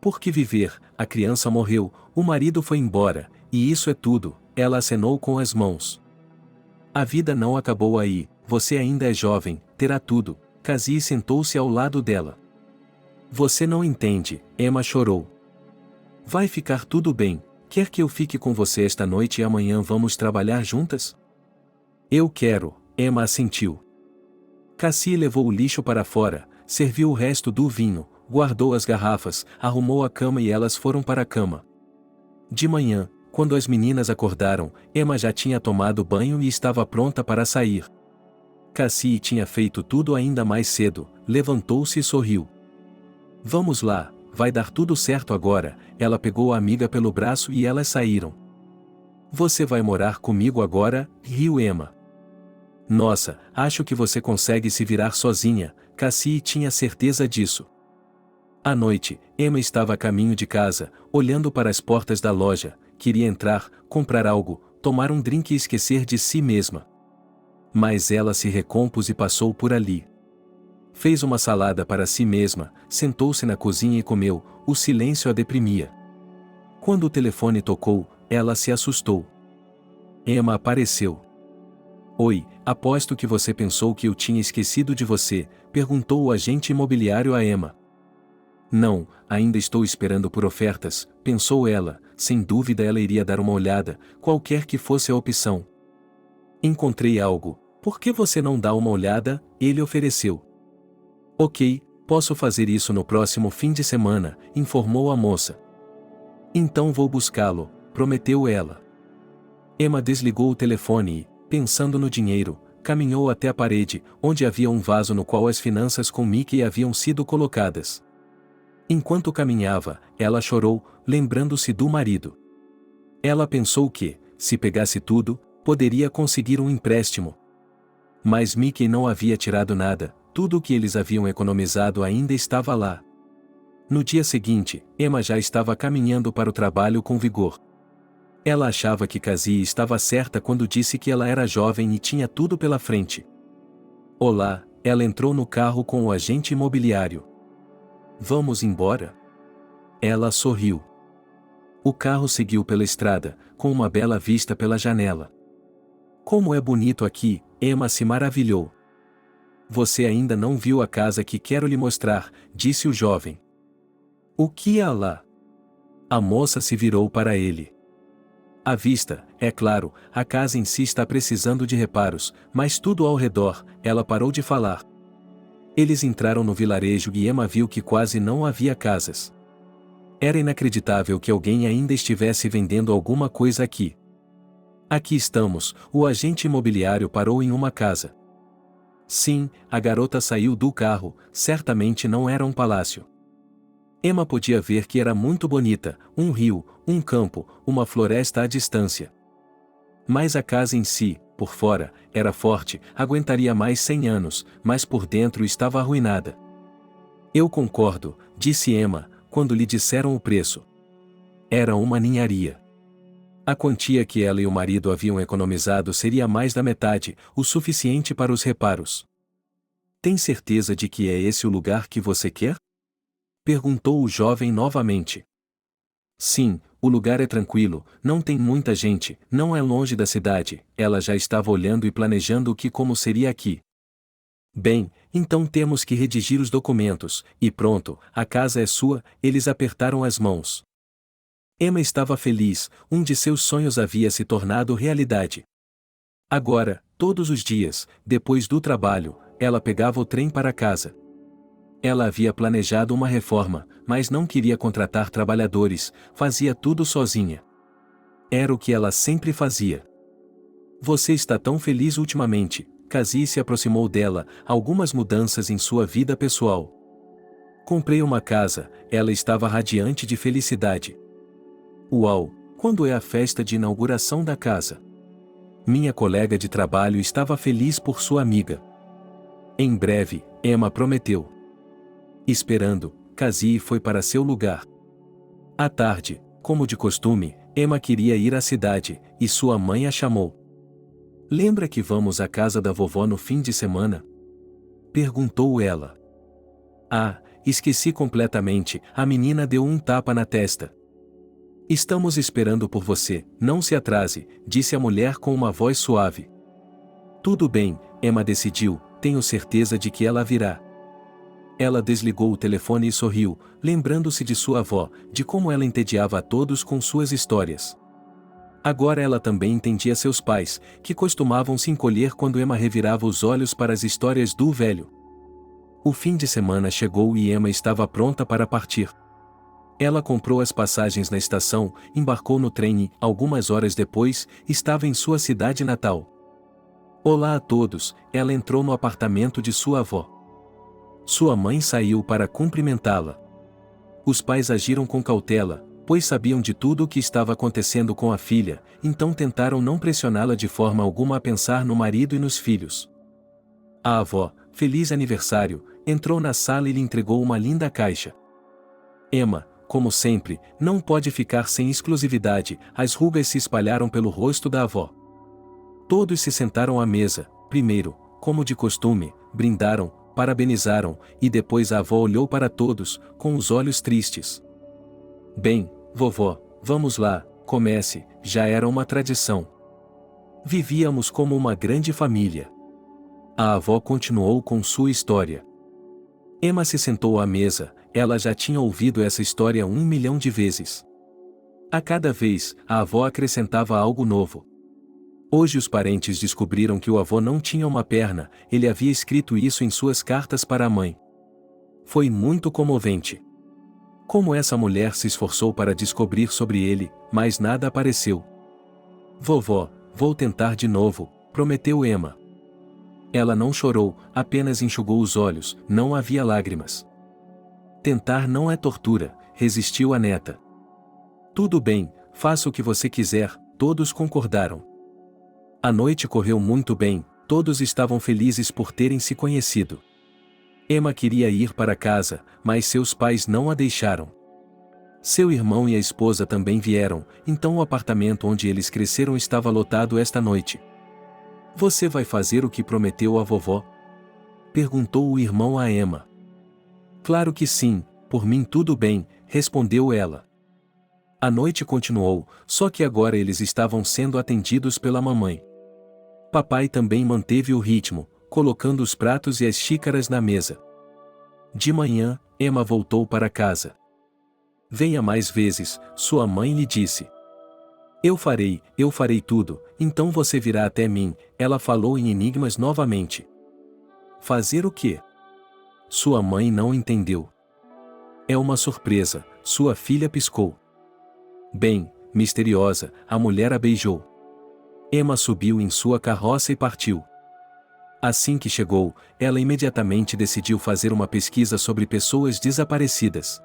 Por que viver? A criança morreu, o marido foi embora, e isso é tudo, ela acenou com as mãos. A vida não acabou aí, você ainda é jovem, terá tudo. Cassie sentou-se ao lado dela. Você não entende, Emma chorou. Vai ficar tudo bem, quer que eu fique com você esta noite e amanhã vamos trabalhar juntas? Eu quero, Emma assentiu. Cassie levou o lixo para fora, serviu o resto do vinho, guardou as garrafas, arrumou a cama e elas foram para a cama. De manhã, quando as meninas acordaram, Emma já tinha tomado banho e estava pronta para sair. Cassie tinha feito tudo ainda mais cedo, levantou-se e sorriu. Vamos lá, vai dar tudo certo agora, ela pegou a amiga pelo braço e elas saíram. Você vai morar comigo agora, riu Emma. Nossa, acho que você consegue se virar sozinha, Cassie tinha certeza disso. À noite, Emma estava a caminho de casa, olhando para as portas da loja, queria entrar, comprar algo, tomar um drink e esquecer de si mesma. Mas ela se recompôs e passou por ali. Fez uma salada para si mesma, sentou-se na cozinha e comeu. O silêncio a deprimia. Quando o telefone tocou, ela se assustou. Emma apareceu. Oi, aposto que você pensou que eu tinha esquecido de você, perguntou o agente imobiliário a Emma. Não, ainda estou esperando por ofertas, pensou ela, sem dúvida ela iria dar uma olhada, qualquer que fosse a opção. Encontrei algo, por que você não dá uma olhada? Ele ofereceu. Ok, posso fazer isso no próximo fim de semana, informou a moça. Então vou buscá-lo, prometeu ela. Emma desligou o telefone e, pensando no dinheiro, caminhou até a parede, onde havia um vaso no qual as finanças com Mickey haviam sido colocadas. Enquanto caminhava, ela chorou, lembrando-se do marido. Ela pensou que, se pegasse tudo, poderia conseguir um empréstimo. Mas Mickey não havia tirado nada, tudo o que eles haviam economizado ainda estava lá. No dia seguinte, Emma já estava caminhando para o trabalho com vigor. Ela achava que Cassie estava certa quando disse que ela era jovem e tinha tudo pela frente. Olá, ela entrou no carro com o agente imobiliário. Vamos embora? Ela sorriu. O carro seguiu pela estrada, com uma bela vista pela janela. Como é bonito aqui, Emma se maravilhou. Você ainda não viu a casa que quero lhe mostrar, disse o jovem. O que há lá? A moça se virou para ele. À vista, é claro, a casa em si está precisando de reparos, mas tudo ao redor, ela parou de falar. Eles entraram no vilarejo e Emma viu que quase não havia casas. Era inacreditável que alguém ainda estivesse vendendo alguma coisa aqui. Aqui estamos, o agente imobiliário parou em uma casa. Sim, a garota saiu do carro, certamente não era um palácio. Emma podia ver que era muito bonita, um rio, um campo, uma floresta à distância. Mas a casa em si, por fora, era forte, aguentaria mais 100 anos, mas por dentro estava arruinada. Eu concordo, disse Emma, quando lhe disseram o preço. Era uma ninharia. A quantia que ela e o marido haviam economizado seria mais da metade, o suficiente para os reparos. Tem certeza de que é esse o lugar que você quer? Perguntou o jovem novamente. Sim, o lugar é tranquilo, não tem muita gente, não é longe da cidade. Ela já estava olhando e planejando o que como seria aqui. Bem, então temos que redigir os documentos, e pronto, a casa é sua. Eles apertaram as mãos. Emma estava feliz, um de seus sonhos havia se tornado realidade. Agora, todos os dias, depois do trabalho, ela pegava o trem para casa. Ela havia planejado uma reforma, mas não queria contratar trabalhadores, fazia tudo sozinha. Era o que ela sempre fazia. Você está tão feliz ultimamente, Cassie se aproximou dela, algumas mudanças em sua vida pessoal. Comprei uma casa, ela estava radiante de felicidade. Uau, quando é a festa de inauguração da casa? Minha colega de trabalho estava feliz por sua amiga. Em breve, Emma prometeu. Esperando, Cassie foi para seu lugar. À tarde, como de costume, Emma queria ir à cidade, e sua mãe a chamou. Lembra que vamos à casa da vovó no fim de semana? Perguntou ela. Ah, esqueci completamente, a menina deu um tapa na testa. Estamos esperando por você, não se atrase, disse a mulher com uma voz suave. Tudo bem, Emma decidiu, tenho certeza de que ela virá. Ela desligou o telefone e sorriu, lembrando-se de sua avó, de como ela entediava a todos com suas histórias. Agora ela também entendia seus pais, que costumavam se encolher quando Emma revirava os olhos para as histórias do velho. O fim de semana chegou e Emma estava pronta para partir. Ela comprou as passagens na estação, embarcou no trem e, algumas horas depois, estava em sua cidade natal. Olá a todos, ela entrou no apartamento de sua avó. Sua mãe saiu para cumprimentá-la. Os pais agiram com cautela, pois sabiam de tudo o que estava acontecendo com a filha, então tentaram não pressioná-la de forma alguma a pensar no marido e nos filhos. A avó, feliz aniversário, entrou na sala e lhe entregou uma linda caixa. Emma, como sempre, não pode ficar sem exclusividade, as rugas se espalharam pelo rosto da avó. Todos se sentaram à mesa, Primeiro, como de costume, brindaram, parabenizaram, e depois a avó olhou para todos, com os olhos tristes. Bem, vovó, vamos lá, comece, já era uma tradição. Vivíamos como uma grande família. A avó continuou com sua história. Emma se sentou à mesa, ela já tinha ouvido essa história 1 milhão de vezes. A cada vez, a avó acrescentava algo novo. Hoje os parentes descobriram que o avô não tinha uma perna, ele havia escrito isso em suas cartas para a mãe. Foi muito comovente. Como essa mulher se esforçou para descobrir sobre ele, mas nada apareceu. Vovó, vou tentar de novo, prometeu Emma. Ela não chorou, apenas enxugou os olhos, não havia lágrimas. Tentar não é tortura, resistiu a neta. Tudo bem, faça o que você quiser, todos concordaram. A noite correu muito bem, todos estavam felizes por terem se conhecido. Emma queria ir para casa, mas seus pais não a deixaram. Seu irmão e a esposa também vieram, então o apartamento onde eles cresceram estava lotado esta noite. Você vai fazer o que prometeu à vovó? Perguntou o irmão a Emma. Claro que sim, por mim tudo bem, respondeu ela. A noite continuou, só que agora eles estavam sendo atendidos pela mamãe. Papai também manteve o ritmo, colocando os pratos e as xícaras na mesa. De manhã, Emma voltou para casa. Venha mais vezes, sua mãe lhe disse. Eu farei tudo, então você virá até mim, ela falou em enigmas novamente. Fazer o quê? Sua mãe não entendeu. É uma surpresa, sua filha piscou. Bem, misteriosa, a mulher a beijou. Emma subiu em sua carroça e partiu. Assim que chegou, ela imediatamente decidiu fazer uma pesquisa sobre pessoas desaparecidas.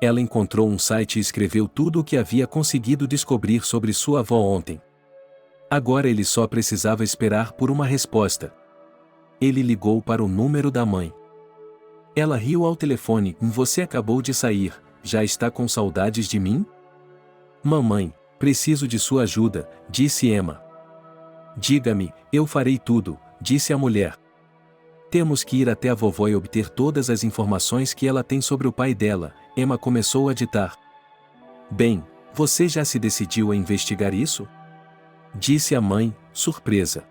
Ela encontrou um site e escreveu tudo o que havia conseguido descobrir sobre sua avó ontem. Agora ele só precisava esperar por uma resposta. Ele ligou para o número da mãe. Ela riu ao telefone. Você acabou de sair, já está com saudades de mim? Mamãe, preciso de sua ajuda, disse Emma. Diga-me, eu farei tudo, disse a mulher. Temos que ir até a vovó e obter todas as informações que ela tem sobre o pai dela, Emma começou a ditar. Bem, você já se decidiu a investigar isso? Disse a mãe, surpresa.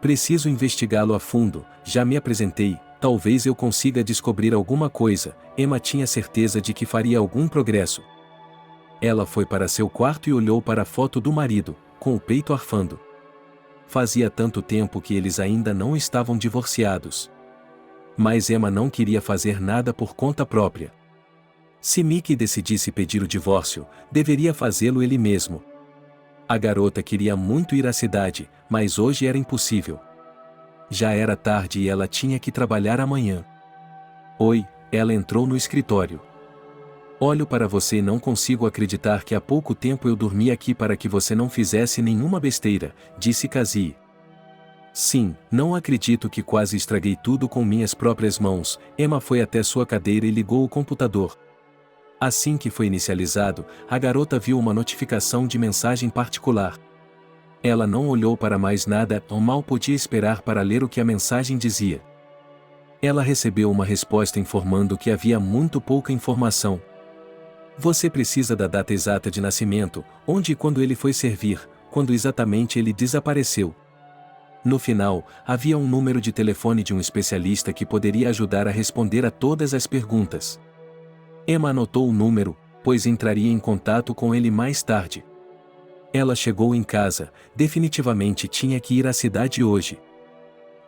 Preciso investigá-lo a fundo, já me apresentei, talvez eu consiga descobrir alguma coisa, Emma tinha certeza de que faria algum progresso. Ela foi para seu quarto e olhou para a foto do marido, com o peito arfando. Fazia tanto tempo que eles ainda não estavam divorciados. Mas Emma não queria fazer nada por conta própria. Se Mickey decidisse pedir o divórcio, deveria fazê-lo ele mesmo. A garota queria muito ir à cidade, mas hoje era impossível. Já era tarde e ela tinha que trabalhar amanhã. Oi, ela entrou no escritório. Olho para você e não consigo acreditar que há pouco tempo eu dormi aqui para que você não fizesse nenhuma besteira, disse Cassie. Sim, não acredito que quase estraguei tudo com minhas próprias mãos. Emma foi até sua cadeira e ligou o computador. Assim que foi inicializado, a garota viu uma notificação de mensagem particular. Ela não olhou para mais nada, ou mal podia esperar para ler o que a mensagem dizia. Ela recebeu uma resposta informando que havia muito pouca informação. Você precisa da data exata de nascimento, onde e quando ele foi servir, quando exatamente ele desapareceu. No final, havia um número de telefone de um especialista que poderia ajudar a responder a todas as perguntas. Emma anotou o número, pois entraria em contato com ele mais tarde. Ela chegou em casa, definitivamente tinha que ir à cidade hoje.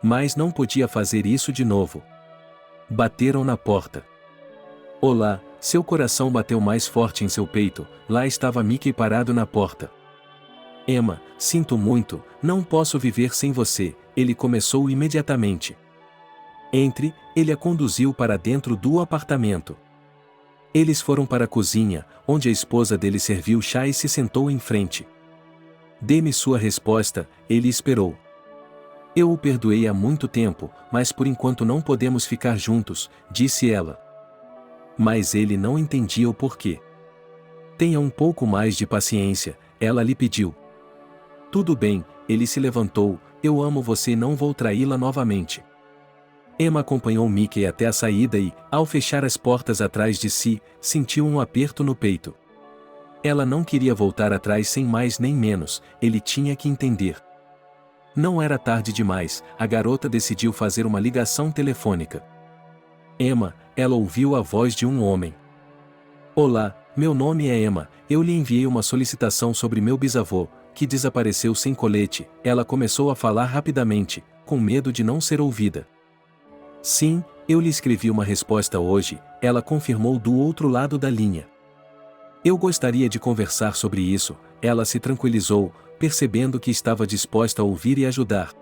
Mas não podia fazer isso de novo. Bateram na porta. Olá, seu coração bateu mais forte em seu peito, lá estava Mickey parado na porta. Emma, sinto muito, não posso viver sem você, ele começou imediatamente. Entre, ele a conduziu para dentro do apartamento. Eles foram para a cozinha, onde a esposa dele serviu chá e se sentou em frente. Dê-me sua resposta, ele esperou. Eu o perdoei há muito tempo, mas por enquanto não podemos ficar juntos, disse ela. Mas ele não entendia o porquê. Tenha um pouco mais de paciência, ela lhe pediu. Tudo bem, ele se levantou, eu amo você e não vou traí-la novamente. Emma acompanhou Mickey até a saída e, ao fechar as portas atrás de si, sentiu um aperto no peito. Ela não queria voltar atrás sem mais nem menos, ele tinha que entender. Não era tarde demais, a garota decidiu fazer uma ligação telefônica. Emma, ela ouviu a voz de um homem. Olá, meu nome é Emma, eu lhe enviei uma solicitação sobre meu bisavô, que desapareceu sem colete. Ela começou a falar rapidamente, com medo de não ser ouvida. Sim, eu lhe escrevi uma resposta hoje, ela confirmou do outro lado da linha. Eu gostaria de conversar sobre isso, ela se tranquilizou, percebendo que estava disposta a ouvir e ajudar.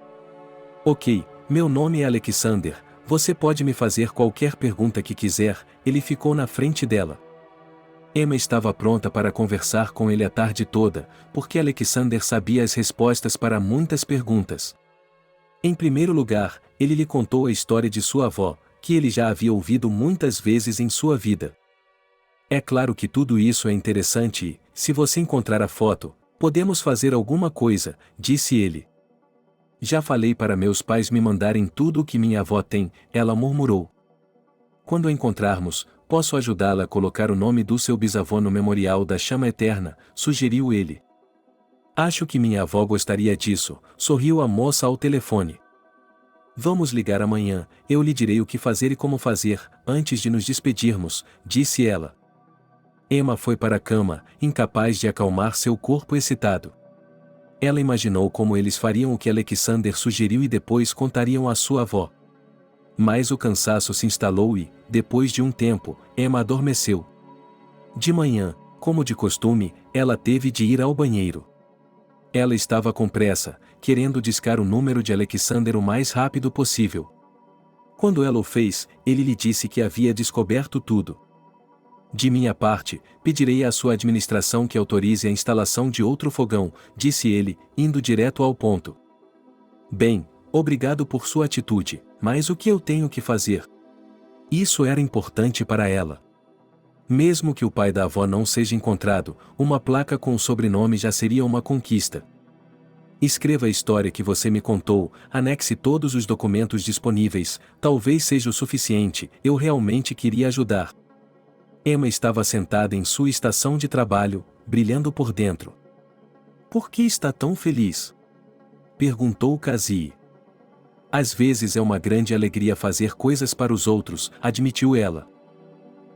Ok, meu nome é Alexander, você pode me fazer qualquer pergunta que quiser, ele ficou na frente dela. Emma estava pronta para conversar com ele a tarde toda, porque Alexander sabia as respostas para muitas perguntas. Em primeiro lugar, ele lhe contou a história de sua avó, que ele já havia ouvido muitas vezes em sua vida. É claro que tudo isso é interessante e, se você encontrar a foto, podemos fazer alguma coisa, disse ele. Já falei para meus pais me mandarem tudo o que minha avó tem, ela murmurou. Quando a encontrarmos, posso ajudá-la a colocar o nome do seu bisavô no memorial da chama eterna, sugeriu ele. Acho que minha avó gostaria disso, sorriu a moça ao telefone. Vamos ligar amanhã, eu lhe direi o que fazer e como fazer, antes de nos despedirmos, disse ela. Emma foi para a cama, incapaz de acalmar seu corpo excitado. Ela imaginou como eles fariam o que Alexander sugeriu e depois contariam à sua avó. Mas o cansaço se instalou e, depois de um tempo, Emma adormeceu. De manhã, como de costume, ela teve de ir ao banheiro. Ela estava com pressa, querendo discar o número de Alexander o mais rápido possível. Quando ela o fez, ele lhe disse que havia descoberto tudo. De minha parte, pedirei à sua administração que autorize a instalação de outro fogão, disse ele, indo direto ao ponto. Bem, obrigado por sua atitude, mas o que eu tenho que fazer? Isso era importante para ela. Mesmo que o pai da avó não seja encontrado, uma placa com o sobrenome já seria uma conquista. Escreva a história que você me contou, anexe todos os documentos disponíveis, talvez seja o suficiente, eu realmente queria ajudar. Emma estava sentada em sua estação de trabalho, brilhando por dentro. Por que está tão feliz? Perguntou Cassie. Às vezes é uma grande alegria fazer coisas para os outros, admitiu ela.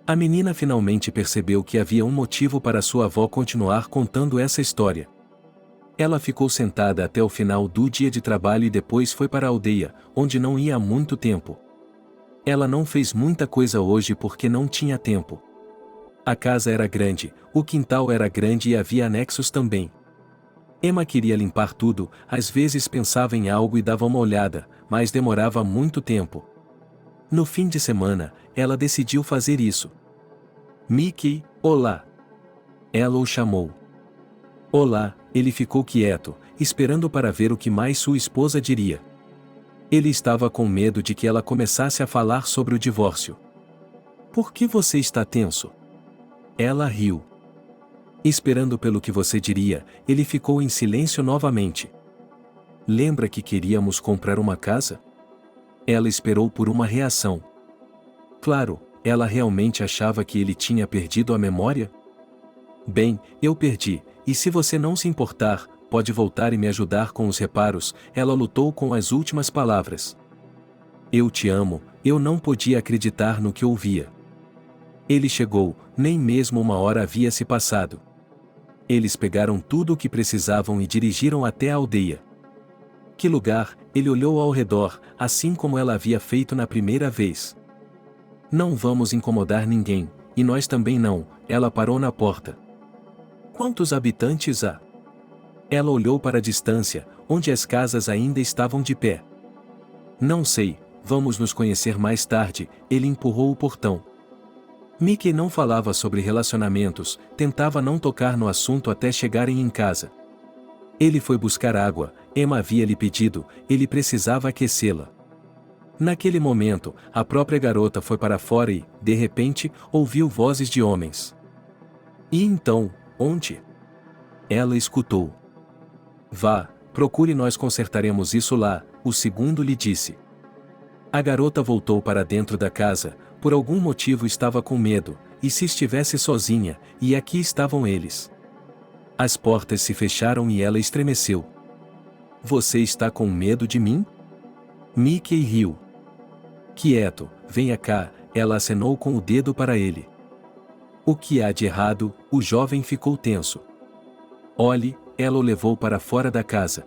A menina finalmente percebeu que havia um motivo para sua avó continuar contando essa história. Ela ficou sentada até o final do dia de trabalho e depois foi para a aldeia, onde não ia há muito tempo. Ela não fez muita coisa hoje porque não tinha tempo. A casa era grande, o quintal era grande e havia anexos também. Emma queria limpar tudo, às vezes pensava em algo e dava uma olhada, mas demorava muito tempo. No fim de semana, ela decidiu fazer isso. Mickey, olá! Ela o chamou. Olá, ele ficou quieto, esperando para ver o que mais sua esposa diria. Ele estava com medo de que ela começasse a falar sobre o divórcio. Por que você está tenso? Ela riu. Esperando pelo que você diria, ele ficou em silêncio novamente. Lembra que queríamos comprar uma casa? Ela esperou por uma reação. Claro, ela realmente achava que ele tinha perdido a memória? Bem, eu perdi, e se você não se importar, pode voltar e me ajudar com os reparos, ela lutou com as últimas palavras. Eu te amo, eu não podia acreditar no que ouvia. Ele chegou, nem mesmo uma hora havia se passado. Eles pegaram tudo o que precisavam e dirigiram até a aldeia. Que lugar, ele olhou ao redor, assim como ela havia feito na primeira vez. Não vamos incomodar ninguém, e nós também não, ela parou na porta. Quantos habitantes há? Ela olhou para a distância, onde as casas ainda estavam de pé. Não sei, vamos nos conhecer mais tarde, ele empurrou o portão. Mickey não falava sobre relacionamentos, tentava não tocar no assunto até chegarem em casa. Ele foi buscar água, Emma havia lhe pedido, ele precisava aquecê-la. Naquele momento, a própria garota foi para fora e, de repente, ouviu vozes de homens. E então, onde? Ela escutou. Vá, Procure, nós consertaremos isso lá, o segundo lhe disse. A garota voltou para dentro da casa, por algum motivo estava com medo, e se estivesse sozinha, e aqui estavam eles. As portas se fecharam e ela estremeceu. Você está com medo de mim? Mickey riu. Quieto, venha cá, ela acenou com o dedo para ele. O que há de errado? O jovem ficou tenso. Olhe, ela o levou para fora da casa.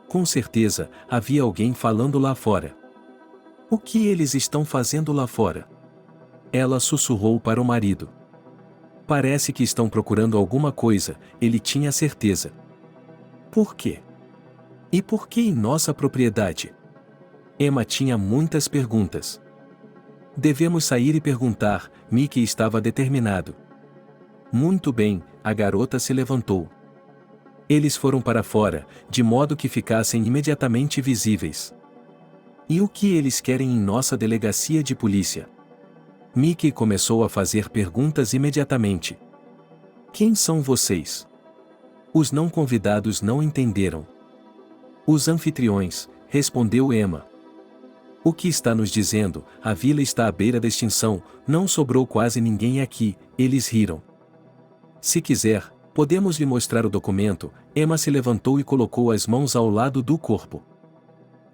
Com certeza, havia alguém falando lá fora. O que eles estão fazendo lá fora? Ela sussurrou para o marido. Parece que estão procurando alguma coisa, ele tinha certeza. Por quê? E por que em nossa propriedade? Emma tinha muitas perguntas. Devemos sair e perguntar, Mickey estava determinado. Muito bem, a garota se levantou. Eles foram para fora, de modo que ficassem imediatamente visíveis. E o que eles querem em nossa delegacia de polícia? Mickey começou a fazer perguntas imediatamente. Quem são vocês? Os não convidados não entenderam. Os anfitriões, respondeu Emma. O que está nos dizendo? A vila está à beira da extinção, não sobrou quase ninguém aqui, eles riram. Se quiser, podemos lhe mostrar o documento. Emma se levantou e colocou as mãos ao lado do corpo.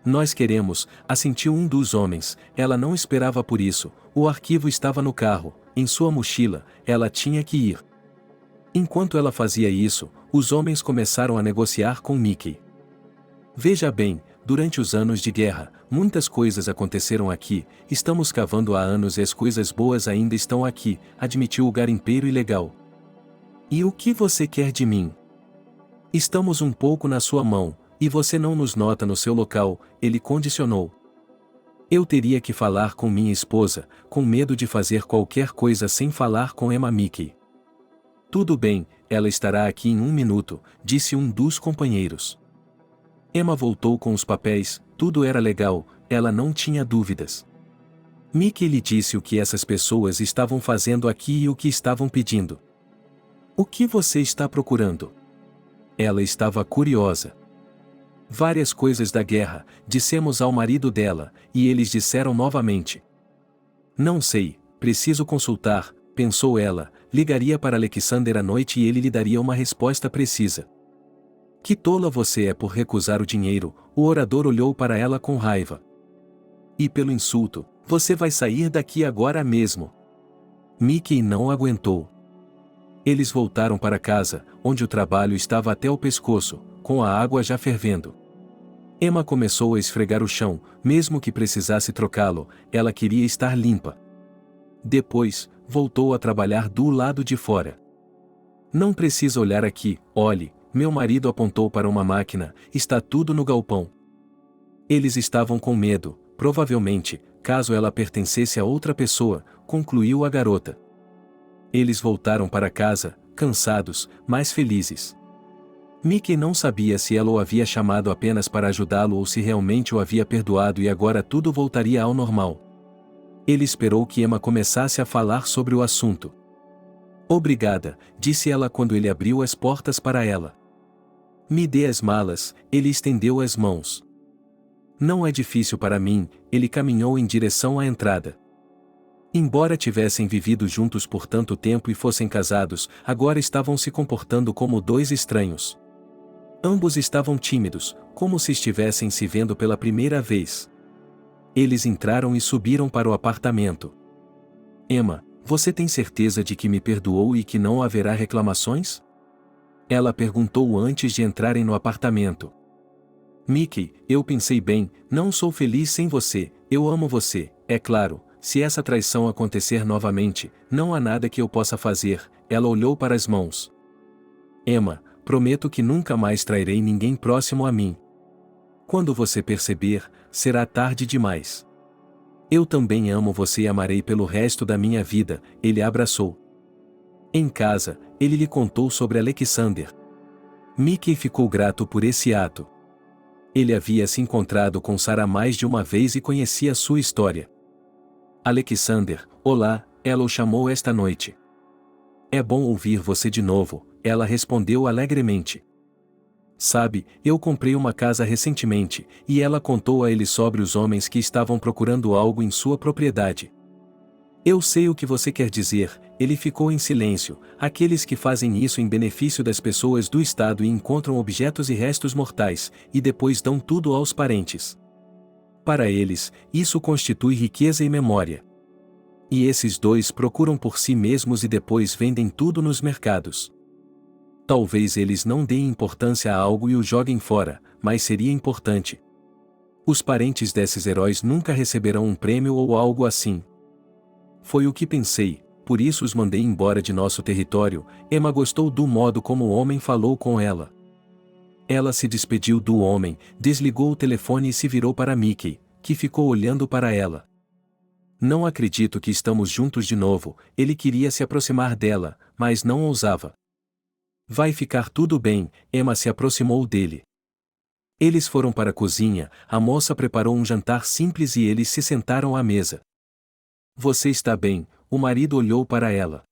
Nós queremos, assentiu um dos homens, ela não esperava por isso, o arquivo estava no carro, em sua mochila, ela tinha que ir. Enquanto ela fazia isso, os homens começaram a negociar com Mickey. Veja bem, durante os anos de guerra, muitas coisas aconteceram aqui, estamos cavando há anos e as coisas boas ainda estão aqui, admitiu o garimpeiro ilegal. E o que você quer de mim? Estamos um pouco na sua mão, e você não nos nota no seu local, ele condicionou. Eu teria que falar com minha esposa, com medo de fazer qualquer coisa sem falar com Emma. Mickey. Tudo bem, ela estará aqui em 1 minuto, disse um dos companheiros. Emma voltou com os papéis, tudo era legal, ela não tinha dúvidas. Mickey lhe disse o que essas pessoas estavam fazendo aqui e o que estavam pedindo. O que você está procurando? Ela estava curiosa. Várias coisas da guerra, dissemos ao marido dela, e eles disseram novamente. Não sei, preciso consultar, pensou ela, ligaria para Alexander à noite e ele lhe daria uma resposta precisa. Que tola você é por recusar o dinheiro, o orador olhou para ela com raiva. E pelo insulto, você vai sair daqui agora mesmo. Mickey não aguentou. Eles voltaram para casa, onde o trabalho estava até o pescoço, com a água já fervendo. Emma começou a esfregar o chão, mesmo que precisasse trocá-lo, ela queria estar limpa. Depois, voltou a trabalhar do lado de fora. Não precisa olhar aqui, olhe, meu marido apontou para uma máquina, está tudo no galpão. Eles estavam com medo, provavelmente, caso ela pertencesse a outra pessoa, concluiu a garota. Eles voltaram para casa, cansados, mas felizes. Mickey não sabia se ela o havia chamado apenas para ajudá-lo ou se realmente o havia perdoado e agora tudo voltaria ao normal. Ele esperou que Emma começasse a falar sobre o assunto. Obrigada, disse ela quando ele abriu as portas para ela. Me dê as malas, ele estendeu as mãos. Não é difícil para mim, ele caminhou em direção à entrada. Embora tivessem vivido juntos por tanto tempo e fossem casados, agora estavam se comportando como dois estranhos. Ambos estavam tímidos, como se estivessem se vendo pela primeira vez. Eles entraram e subiram para o apartamento. Emma, você tem certeza de que me perdoou e que não haverá reclamações? Ela perguntou antes de entrarem no apartamento. Mickey, eu pensei bem, não sou feliz sem você, eu amo você, é claro, se essa traição acontecer novamente, não há nada que eu possa fazer, ela olhou para as mãos. Emma, prometo que nunca mais trairei ninguém próximo a mim. Quando você perceber, será tarde demais. Eu também amo você e amarei pelo resto da minha vida, ele a abraçou. Em casa, ele lhe contou sobre Alexander. Mickey ficou grato por esse ato. Ele havia se encontrado com Sarah mais de uma vez e conhecia sua história. Alexander, olá, ela o chamou esta noite. É bom ouvir você de novo, ela respondeu alegremente. Sabe, eu comprei uma casa recentemente, e ela contou a ele sobre os homens que estavam procurando algo em sua propriedade. Eu sei o que você quer dizer, ele ficou em silêncio, aqueles que fazem isso em benefício das pessoas do Estado e encontram objetos e restos mortais, e depois dão tudo aos parentes. Para eles, isso constitui riqueza e memória. E esses dois procuram por si mesmos e depois vendem tudo nos mercados. Talvez eles não deem importância a algo e o joguem fora, mas seria importante. Os parentes desses heróis nunca receberão um prêmio ou algo assim. Foi o que pensei, por isso os mandei embora de nosso território. Emma gostou do modo como o homem falou com ela. Ela se despediu do homem, desligou o telefone e se virou para Mickey, que ficou olhando para ela. Não acredito que estamos juntos de novo, ele queria se aproximar dela, mas não ousava. Vai ficar tudo bem, Emma se aproximou dele. Eles foram para a cozinha, a moça preparou um jantar simples e eles se sentaram à mesa. Você está bem, o marido olhou para ela.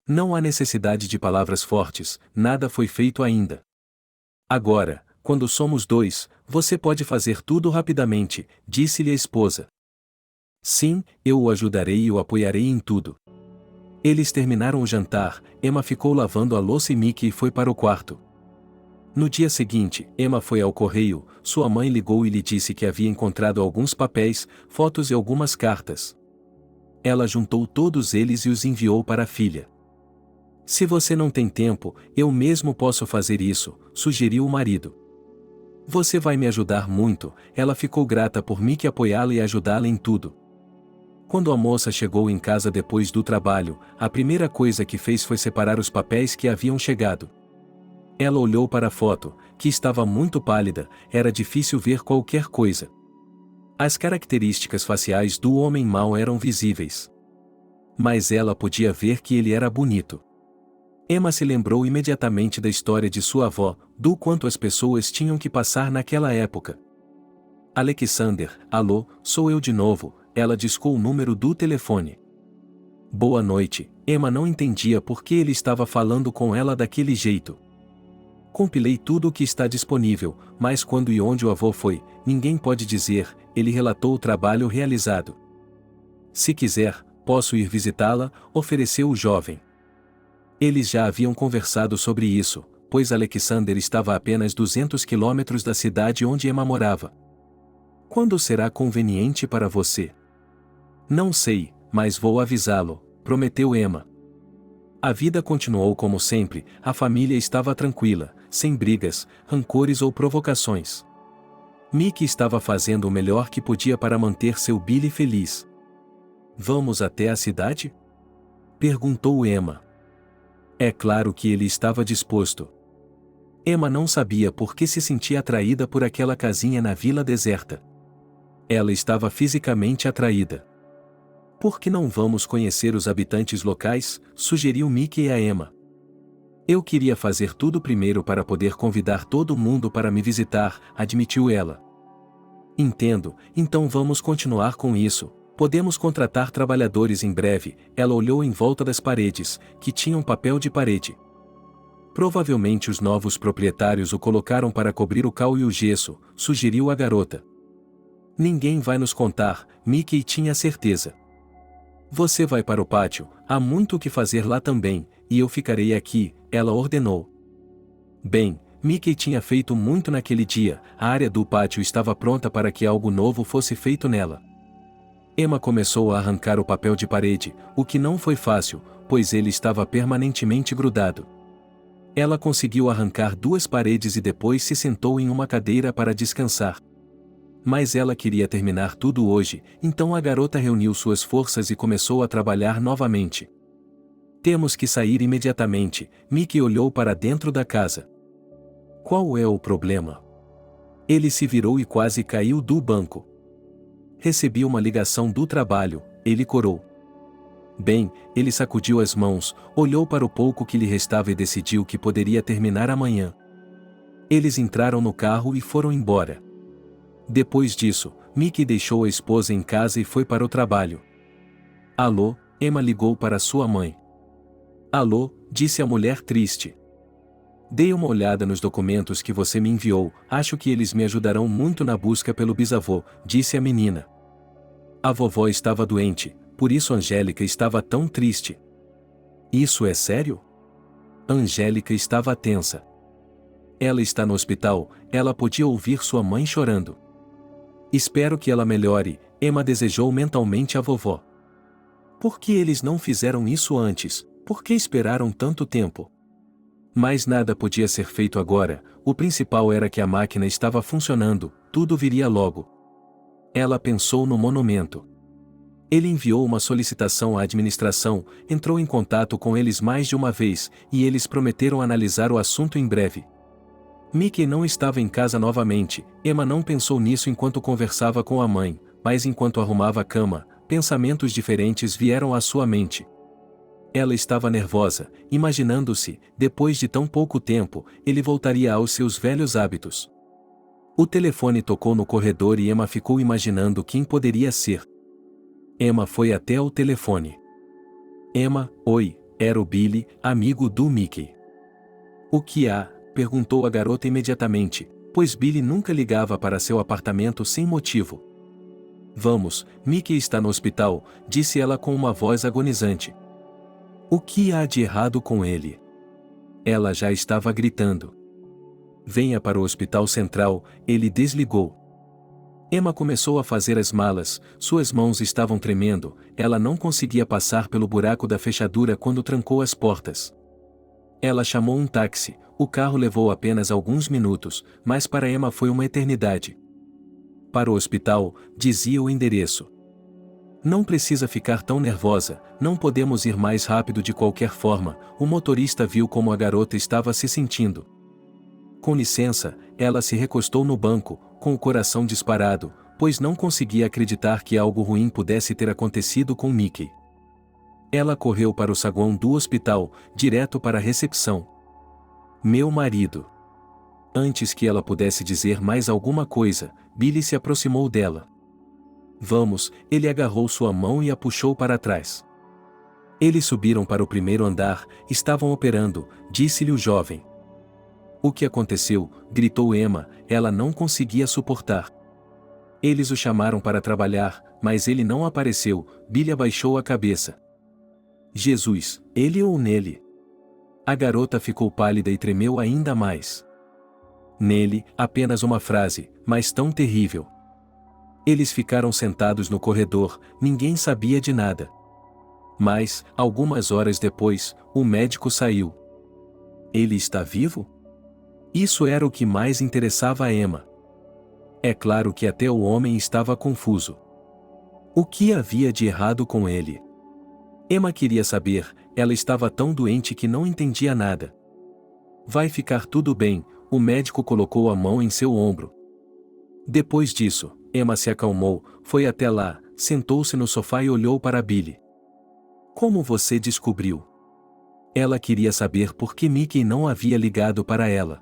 Não há necessidade de palavras fortes, nada foi feito ainda. Agora, quando somos dois, você pode fazer tudo rapidamente, disse-lhe a esposa. Sim, eu o ajudarei e o apoiarei em tudo. Eles terminaram o jantar, Emma ficou lavando a louça e Mickey foi para o quarto. No dia seguinte, Emma foi ao correio, sua mãe ligou e lhe disse que havia encontrado alguns papéis, fotos e algumas cartas. Ela juntou todos eles e os enviou para a filha. Se você não tem tempo, eu mesmo posso fazer isso, sugeriu o marido. Você vai me ajudar muito, ela ficou grata por Mickey apoiá-la e ajudá-la em tudo. Quando a moça chegou em casa depois do trabalho, a primeira coisa que fez foi separar os papéis que haviam chegado. Ela olhou para a foto, que estava muito pálida, era difícil ver qualquer coisa. As características faciais do homem mau eram visíveis. Mas ela podia ver que ele era bonito. Emma se lembrou imediatamente da história de sua avó, do quanto as pessoas tinham que passar naquela época. Alexander, alô, sou eu de novo, ela discou o número do telefone. Boa noite, Emma não entendia por que ele estava falando com ela daquele jeito. Compilei tudo o que está disponível, mas quando e onde o avô foi, ninguém pode dizer, ele relatou o trabalho realizado. Se quiser, posso ir visitá-la, ofereceu o jovem. Eles já haviam conversado sobre isso, pois Alexander estava a apenas 200 quilômetros da cidade onde Emma morava. Quando será conveniente para você? Não sei, mas vou avisá-lo, prometeu Emma. A vida continuou como sempre, a família estava tranquila, sem brigas, rancores ou provocações. Mickey estava fazendo o melhor que podia para manter seu Billy feliz. Vamos até a cidade? Perguntou Emma. É claro que ele estava disposto. Emma não sabia por que se sentia atraída por aquela casinha na vila deserta. Ela estava fisicamente atraída. Por que não vamos conhecer os habitantes locais? Sugeriu Mickey a Emma. Eu queria fazer tudo primeiro para poder convidar todo mundo para me visitar, admitiu ela. Entendo, então vamos continuar com isso. Podemos contratar trabalhadores em breve. Ela olhou em volta das paredes, que tinham papel de parede. Provavelmente os novos proprietários o colocaram para cobrir o cal e o gesso, sugeriu a garota. Ninguém vai nos contar, Mickey tinha certeza. Você vai para o pátio, há muito o que fazer lá também, e eu ficarei aqui, ela ordenou. Bem, Mickey tinha feito muito naquele dia, a área do pátio estava pronta para que algo novo fosse feito nela. Emma começou a arrancar o papel de parede, o que não foi fácil, pois ele estava permanentemente grudado. Ela conseguiu arrancar 2 paredes e depois se sentou em uma cadeira para descansar. Mas ela queria terminar tudo hoje, então a garota reuniu suas forças e começou a trabalhar novamente. Temos que sair imediatamente, Mickey olhou para dentro da casa. Qual é o problema? Ele se virou e quase caiu do banco. Recebi uma ligação do trabalho, ele corou. Bem, ele sacudiu as mãos, olhou para o pouco que lhe restava e decidiu que poderia terminar amanhã. Eles entraram no carro e foram embora. Depois disso, Mickey deixou a esposa em casa e foi para o trabalho. Alô, Emma ligou para sua mãe. Alô, disse a mulher triste. Dei uma olhada nos documentos que você me enviou, acho que eles me ajudarão muito na busca pelo bisavô, disse a menina. A vovó estava doente, por isso Angélica estava tão triste. Isso é sério? Angélica estava tensa. Ela está no hospital, ela podia ouvir sua mãe chorando. Espero que ela melhore, Emma desejou mentalmente à vovó. Por que eles não fizeram isso antes? Por que esperaram tanto tempo? Mas nada podia ser feito agora, o principal era que a máquina estava funcionando, tudo viria logo. Ela pensou no monumento. Ele enviou uma solicitação à administração, entrou em contato com eles mais de uma vez, e eles prometeram analisar o assunto em breve. Mickey não estava em casa novamente, Emma não pensou nisso enquanto conversava com a mãe, mas enquanto arrumava a cama, pensamentos diferentes vieram à sua mente. Ela estava nervosa, imaginando-se, depois de tão pouco tempo, ele voltaria aos seus velhos hábitos. O telefone tocou no corredor e Emma ficou imaginando quem poderia ser. Emma foi até o telefone. Emma, oi, era o Billy, amigo do Mickey. O que há? Perguntou a garota imediatamente, pois Billy nunca ligava para seu apartamento sem motivo. Vamos, Mickey está no hospital, disse ela com uma voz agonizante. O que há de errado com ele? Ela já estava gritando. Venha para o hospital central, ele desligou. Emma começou a fazer as malas, suas mãos estavam tremendo, ela não conseguia passar pelo buraco da fechadura quando trancou as portas. Ela chamou um táxi, o carro levou apenas alguns minutos, mas para Emma foi uma eternidade. Para o hospital, dizia o endereço. Não precisa ficar tão nervosa, não podemos ir mais rápido de qualquer forma, o motorista viu como a garota estava se sentindo. Com licença, ela se recostou no banco, com o coração disparado, pois não conseguia acreditar que algo ruim pudesse ter acontecido com Mickey. Ela correu para o saguão do hospital, direto para a recepção. Meu marido. Antes que ela pudesse dizer mais alguma coisa, Billy se aproximou dela. Vamos, ele agarrou sua mão e a puxou para trás. Eles subiram para o primeiro andar, estavam operando, disse-lhe o jovem. O que aconteceu? Gritou Emma, ela não conseguia suportar. Eles o chamaram para trabalhar, mas ele não apareceu, Billy abaixou a cabeça. Jesus, ele ou nele? A garota ficou pálida e tremeu ainda mais. Nele, apenas uma frase, mas tão terrível. Eles ficaram sentados no corredor, ninguém sabia de nada. Mas, algumas horas depois, o médico saiu. Ele está vivo? Isso era o que mais interessava a Emma. É claro que até o homem estava confuso. O que havia de errado com ele? Emma queria saber, ela estava tão doente que não entendia nada. Vai ficar tudo bem, o médico colocou a mão em seu ombro. Depois disso, Emma se acalmou, foi até lá, sentou-se no sofá e olhou para Billy. Como você descobriu? Ela queria saber por que Mickey não havia ligado para ela.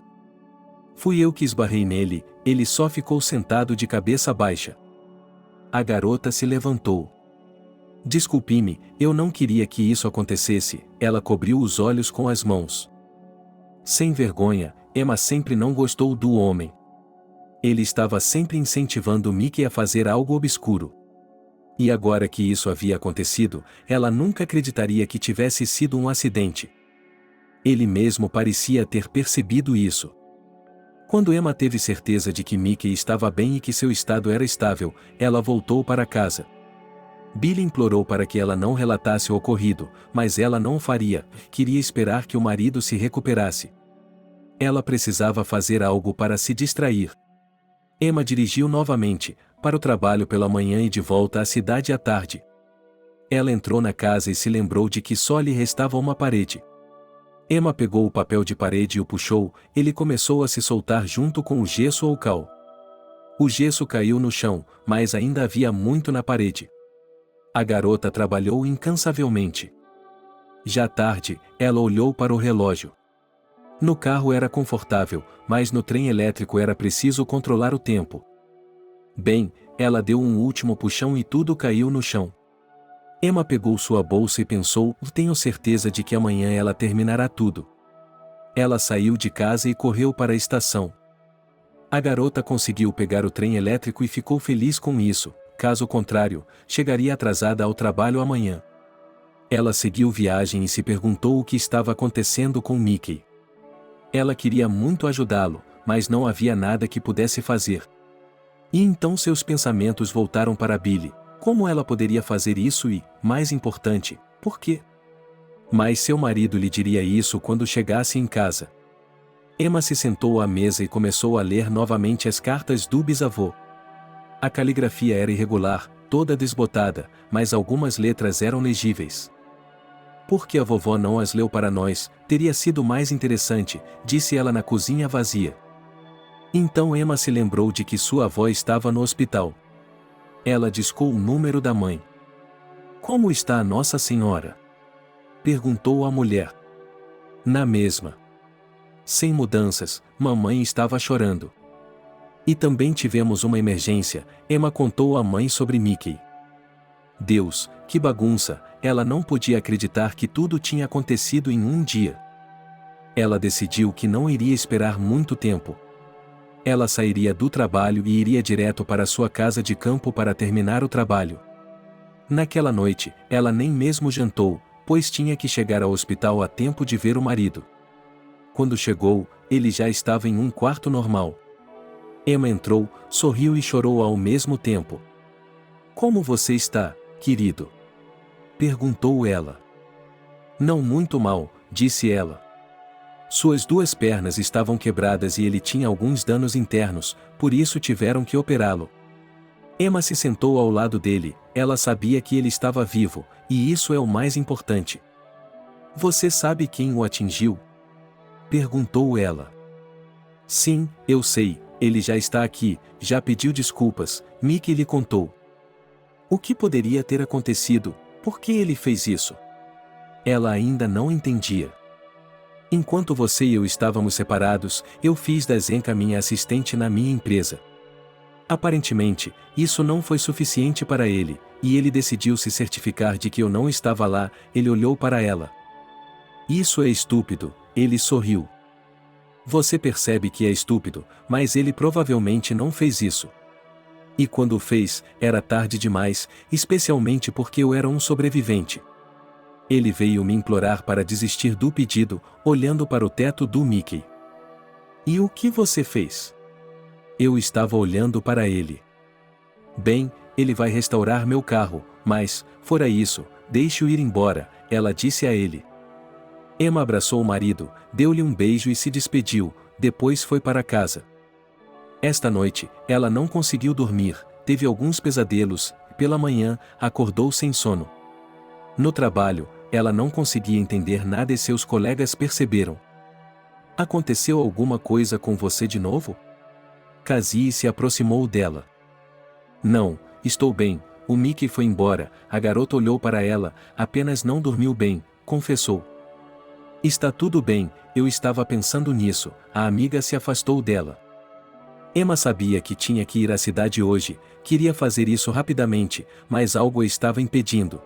Fui eu que esbarrei nele, ele só ficou sentado de cabeça baixa. A garota se levantou. Desculpe-me, eu não queria que isso acontecesse, ela cobriu os olhos com as mãos. Sem vergonha, Emma sempre não gostou do homem. Ele estava sempre incentivando Mickey a fazer algo obscuro. E agora que isso havia acontecido, ela nunca acreditaria que tivesse sido um acidente. Ele mesmo parecia ter percebido isso. Quando Emma teve certeza de que Mickey estava bem e que seu estado era estável, ela voltou para casa. Billy implorou para que ela não relatasse o ocorrido, mas ela não o faria, queria esperar que o marido se recuperasse. Ela precisava fazer algo para se distrair. Emma dirigiu novamente, para o trabalho pela manhã e de volta à cidade à tarde. Ela entrou na casa e se lembrou de que só lhe restava uma parede. Emma pegou o papel de parede e o puxou, ele começou a se soltar junto com o gesso ou cal. O gesso caiu no chão, mas ainda havia muito na parede. A garota trabalhou incansavelmente. Já tarde, ela olhou para o relógio. No carro era confortável, mas no trem elétrico era preciso controlar o tempo. Bem, ela deu um último puxão e tudo caiu no chão. Emma pegou sua bolsa e pensou, tenho certeza de que amanhã ela terminará tudo. Ela saiu de casa e correu para a estação. A garota conseguiu pegar o trem elétrico e ficou feliz com isso, caso contrário, chegaria atrasada ao trabalho amanhã. Ela seguiu viagem e se perguntou o que estava acontecendo com Mickey. Ela queria muito ajudá-lo, mas não havia nada que pudesse fazer. E então seus pensamentos voltaram para Billy. Como ela poderia fazer isso e, mais importante, por quê? Mas seu marido lhe diria isso quando chegasse em casa. Emma se sentou à mesa e começou a ler novamente as cartas do bisavô. A caligrafia era irregular, toda desbotada, mas algumas letras eram legíveis. Por que a vovó não as leu para nós? Teria sido mais interessante, disse ela na cozinha vazia. Então Emma se lembrou de que sua avó estava no hospital. Ela discou o número da mãe. Como está a Nossa Senhora? Perguntou a mulher. Na mesma. Sem mudanças, mamãe estava chorando. E também tivemos uma emergência, Emma contou à mãe sobre Mickey. Deus, que bagunça, ela não podia acreditar que tudo tinha acontecido em um dia. Ela decidiu que não iria esperar muito tempo. Ela sairia do trabalho e iria direto para sua casa de campo para terminar o trabalho. Naquela noite, ela nem mesmo jantou, pois tinha que chegar ao hospital a tempo de ver o marido. Quando chegou, ele já estava em um quarto normal. Emma entrou, sorriu e chorou ao mesmo tempo. Como você está, querido? Perguntou ela. Não muito mal, disse ela. Suas duas pernas estavam quebradas e ele tinha alguns danos internos, por isso tiveram que operá-lo. Emma se sentou ao lado dele, ela sabia que ele estava vivo, e isso é o mais importante. Você sabe quem o atingiu? Perguntou ela. Sim, eu sei, ele já está aqui, já pediu desculpas, Mickey lhe contou. O que poderia ter acontecido? Por que ele fez isso? Ela ainda não entendia. Enquanto você e eu estávamos separados, eu fiz da Zenka minha assistente na minha empresa. Aparentemente, isso não foi suficiente para ele, e ele decidiu se certificar de que eu não estava lá, ele olhou para ela. Isso é estúpido, ele sorriu. Você percebe que é estúpido, mas ele provavelmente não fez isso. E quando o fez, era tarde demais, especialmente porque eu era um sobrevivente. Ele veio me implorar para desistir do pedido, olhando para o teto do Mickey. E o que você fez? Eu estava olhando para ele. Bem, ele vai restaurar meu carro, mas, fora isso, deixe-o ir embora, ela disse a ele. Emma abraçou o marido, deu-lhe um beijo e se despediu, depois foi para casa. Esta noite, ela não conseguiu dormir, teve alguns pesadelos, e pela manhã, acordou sem sono. No trabalho, ela não conseguia entender nada e seus colegas perceberam. Aconteceu alguma coisa com você de novo? Cassie se aproximou dela. Não, estou bem, o Mickey foi embora, a garota olhou para ela, apenas não dormiu bem, confessou. Está tudo bem, eu estava pensando nisso, a amiga se afastou dela. Emma sabia que tinha que ir à cidade hoje, queria fazer isso rapidamente, mas algo a estava impedindo.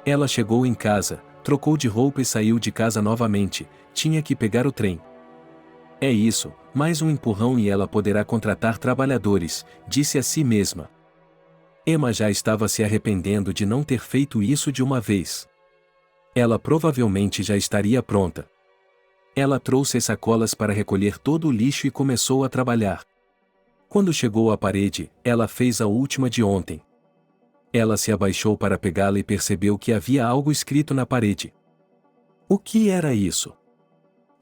Ela chegou em casa, trocou de roupa e saiu de casa novamente, tinha que pegar o trem. É isso, mais um empurrão e ela poderá contratar trabalhadores, disse a si mesma. Emma já estava se arrependendo de não ter feito isso de uma vez. Ela provavelmente já estaria pronta. Ela trouxe as sacolas para recolher todo o lixo e começou a trabalhar. Quando chegou à parede, ela fez a última de ontem. Ela se abaixou para pegá-la e percebeu que havia algo escrito na parede. O que era isso?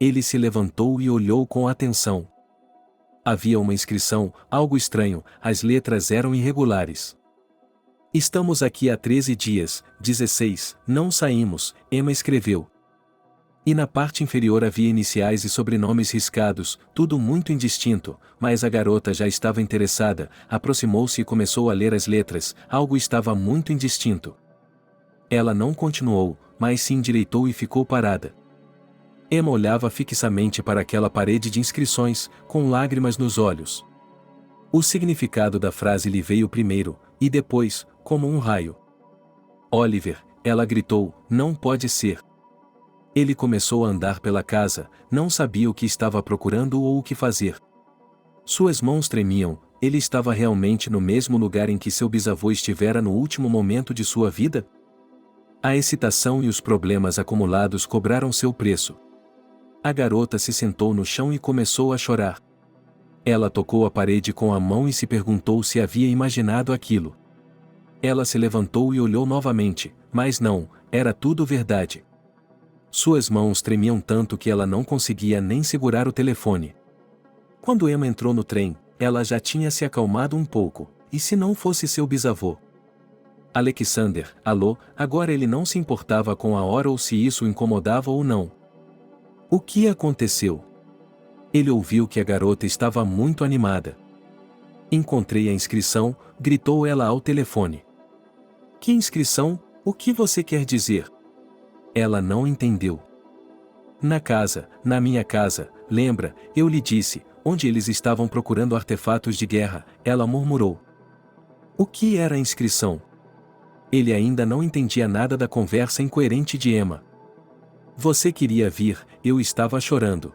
Ele se levantou e olhou com atenção. Havia uma inscrição, algo estranho, as letras eram irregulares. Estamos aqui há 13 dias, 16, não saímos, Emma escreveu. E na parte inferior havia iniciais e sobrenomes riscados, tudo muito indistinto, mas a garota já estava interessada, aproximou-se e começou a ler as letras, algo estava muito indistinto. Ela não continuou, mas se endireitou e ficou parada. Emma olhava fixamente para aquela parede de inscrições, com lágrimas nos olhos. O significado da frase lhe veio primeiro, e depois, como um raio. Oliver, ela gritou, não pode ser. Ele começou a andar pela casa, não sabia o que estava procurando ou o que fazer. Suas mãos tremiam, ele estava realmente no mesmo lugar em que seu bisavô estivera no último momento de sua vida? A excitação e os problemas acumulados cobraram seu preço. A garota se sentou no chão e começou a chorar. Ela tocou a parede com a mão e se perguntou se havia imaginado aquilo. Ela se levantou e olhou novamente, mas não, era tudo verdade. Suas mãos tremiam tanto que ela não conseguia nem segurar o telefone. Quando Emma entrou no trem, ela já tinha se acalmado um pouco, e se não fosse seu bisavô? Alexander, alô, agora ele não se importava com a hora ou se isso o incomodava ou não. O que aconteceu? Ele ouviu que a garota estava muito animada. Encontrei a inscrição, gritou ela ao telefone. Que inscrição? O que você quer dizer? Ela não entendeu. Na minha casa, lembra, eu lhe disse, onde eles estavam procurando artefatos de guerra, ela murmurou. O que era a inscrição? Ele ainda não entendia nada da conversa incoerente de Emma. Você queria vir, eu estava chorando.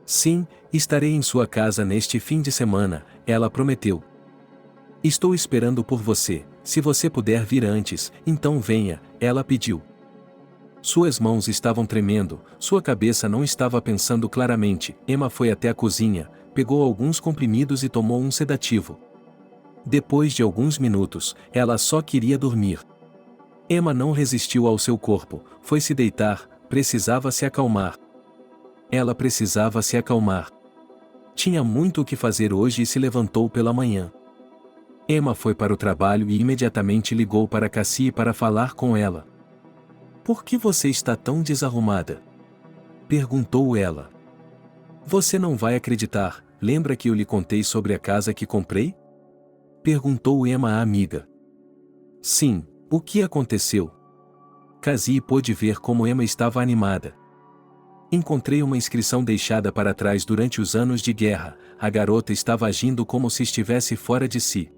Sim, estarei em sua casa neste fim de semana, ela prometeu. Estou esperando por você, se você puder vir antes, então venha, ela pediu. Suas mãos estavam tremendo, sua cabeça não estava pensando claramente. Emma foi até a cozinha, pegou alguns comprimidos e tomou um sedativo. Depois de alguns minutos, ela só queria dormir. Emma não resistiu ao seu corpo, foi se deitar, precisava se acalmar. Ela precisava se acalmar. Tinha muito o que fazer hoje e se levantou pela manhã. Emma foi para o trabalho e imediatamente ligou para Cassie para falar com ela. Por que você está tão desarrumada? Perguntou ela. Você não vai acreditar, lembra que eu lhe contei sobre a casa que comprei? Perguntou Emma à amiga. Sim, o que aconteceu? Cassie pôde ver como Emma estava animada. Encontrei uma inscrição deixada para trás durante os anos de guerra, a garota estava agindo como se estivesse fora de si.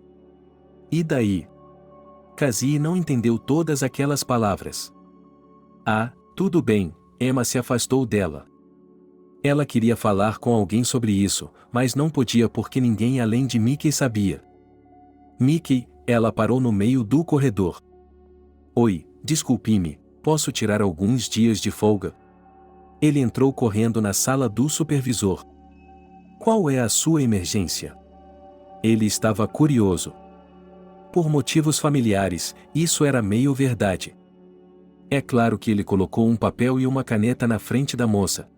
E daí? Cassie não entendeu todas aquelas palavras. Ah, tudo bem, Emma se afastou dela. Ela queria falar com alguém sobre isso, mas não podia porque ninguém além de Mickey sabia. Mickey, ela parou no meio do corredor. Oi, desculpe-me, posso tirar alguns dias de folga? Ele entrou correndo na sala do supervisor. Qual é a sua emergência? Ele estava curioso. Por motivos familiares, isso era meio verdade. É claro que ele colocou um papel e uma caneta na frente da moça.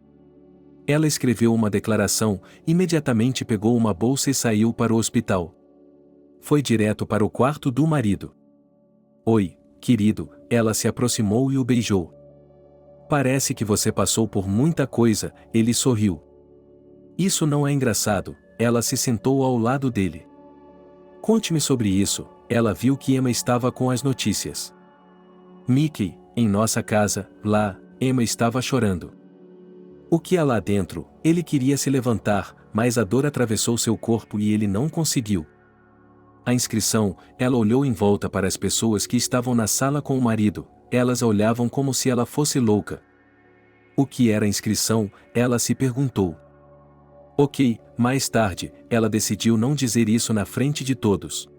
Ela escreveu uma declaração, imediatamente pegou uma bolsa e saiu para o hospital. Foi direto para o quarto do marido. Oi, querido, ela se aproximou e o beijou. Parece que você passou por muita coisa, ele sorriu. Isso não é engraçado, ela se sentou ao lado dele. Conte-me sobre isso, ela viu que Emma estava com as notícias. Mickey, em nossa casa, lá, Emma estava chorando. O que há lá dentro? Ele queria se levantar, mas a dor atravessou seu corpo e ele não conseguiu. A inscrição, ela olhou em volta para as pessoas que estavam na sala com o marido, elas a olhavam como se ela fosse louca. O que era a inscrição? Ela se perguntou. Ok, mais tarde, ela decidiu não dizer isso na frente de todos.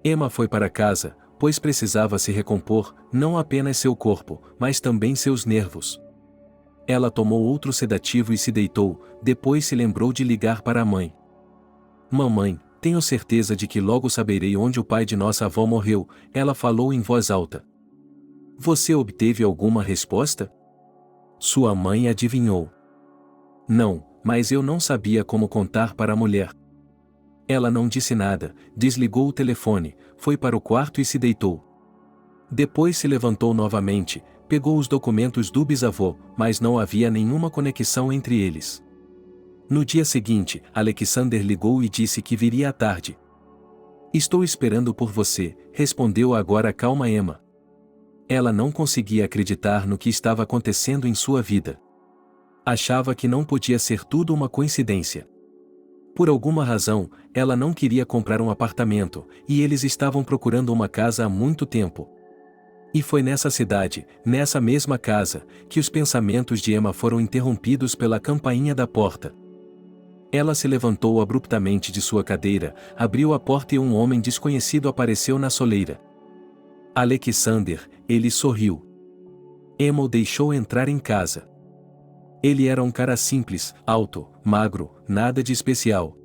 Emma foi para casa, pois precisava se recompor, não apenas seu corpo, mas também seus nervos. Ela tomou outro sedativo e se deitou, depois se lembrou de ligar para a mãe. Mamãe, tenho certeza de que logo saberei onde o pai de nossa avó morreu, ela falou em voz alta. Você obteve alguma resposta? Sua mãe adivinhou. Não, mas eu não sabia como contar para a mulher. Ela não disse nada, desligou o telefone, foi para o quarto e se deitou. Depois se levantou novamente, pegou os documentos do bisavô, mas não havia nenhuma conexão entre eles. No dia seguinte, Alexander ligou e disse que viria à tarde. Estou esperando por você, respondeu agora calma Emma. Ela não conseguia acreditar no que estava acontecendo em sua vida. Achava que não podia ser tudo uma coincidência. Por alguma razão, ela não queria comprar um apartamento, e eles estavam procurando uma casa há muito tempo. E foi nessa cidade, nessa mesma casa, que os pensamentos de Emma foram interrompidos pela campainha da porta. Ela se levantou abruptamente de sua cadeira, abriu a porta e um homem desconhecido apareceu na soleira. Alexander, ele sorriu. Emma o deixou entrar em casa. Ele era um cara simples, alto, magro, nada de especial.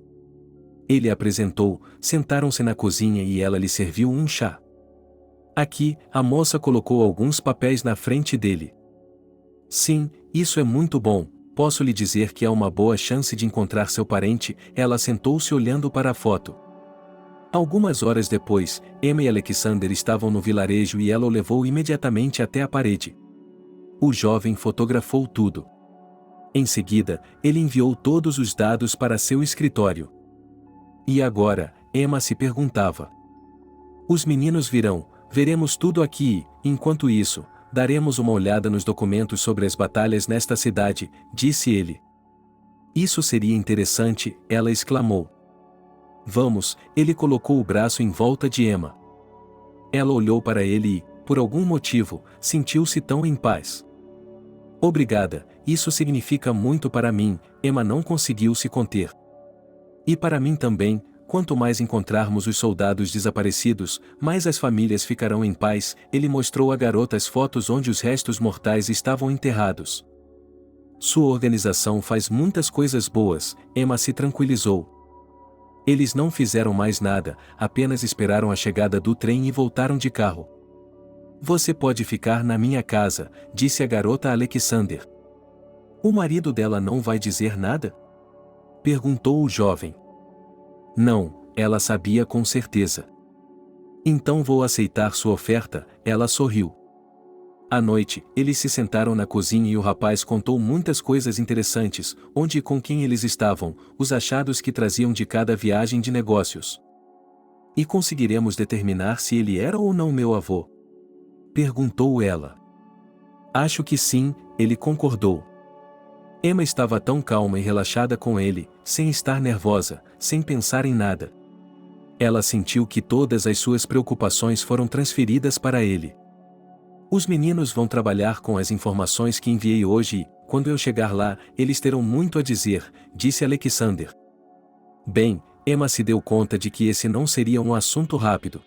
Ele a apresentou, sentaram-se na cozinha e ela lhe serviu um chá. Aqui, a moça colocou alguns papéis na frente dele. Sim, isso é muito bom, posso lhe dizer que há uma boa chance de encontrar seu parente. Ela sentou-se olhando para a foto. Algumas horas depois, Emma e Alexander estavam no vilarejo e ela o levou imediatamente até a parede. O jovem fotografou tudo. Em seguida, ele enviou todos os dados para seu escritório. E agora, Emma se perguntava. Os meninos virão, veremos tudo aqui e, enquanto isso, daremos uma olhada nos documentos sobre as batalhas nesta cidade, disse ele. Isso seria interessante, ela exclamou. Vamos, ele colocou o braço em volta de Emma. Ela olhou para ele e, por algum motivo, sentiu-se tão em paz. Obrigada, isso significa muito para mim, Emma não conseguiu se conter. E para mim também, quanto mais encontrarmos os soldados desaparecidos, mais as famílias ficarão em paz. Ele mostrou à garota as fotos onde os restos mortais estavam enterrados. Sua organização faz muitas coisas boas, Emma se tranquilizou. Eles não fizeram mais nada, apenas esperaram a chegada do trem e voltaram de carro. Você pode ficar na minha casa, disse a garota a Alexander. O marido dela não vai dizer nada? Perguntou o jovem. Não, ela sabia com certeza. Então vou aceitar sua oferta, ela sorriu. À noite, eles se sentaram na cozinha e o rapaz contou muitas coisas interessantes, onde e com quem eles estavam, os achados que traziam de cada viagem de negócios. E conseguiremos determinar se ele era ou não meu avô? Perguntou ela. Acho que sim, ele concordou. Emma estava tão calma e relaxada com ele, sem estar nervosa, sem pensar em nada. Ela sentiu que todas as suas preocupações foram transferidas para ele. Os meninos vão trabalhar com as informações que enviei hoje e, quando eu chegar lá, eles terão muito a dizer, disse Alexander. Bem, Emma se deu conta de que esse não seria um assunto rápido.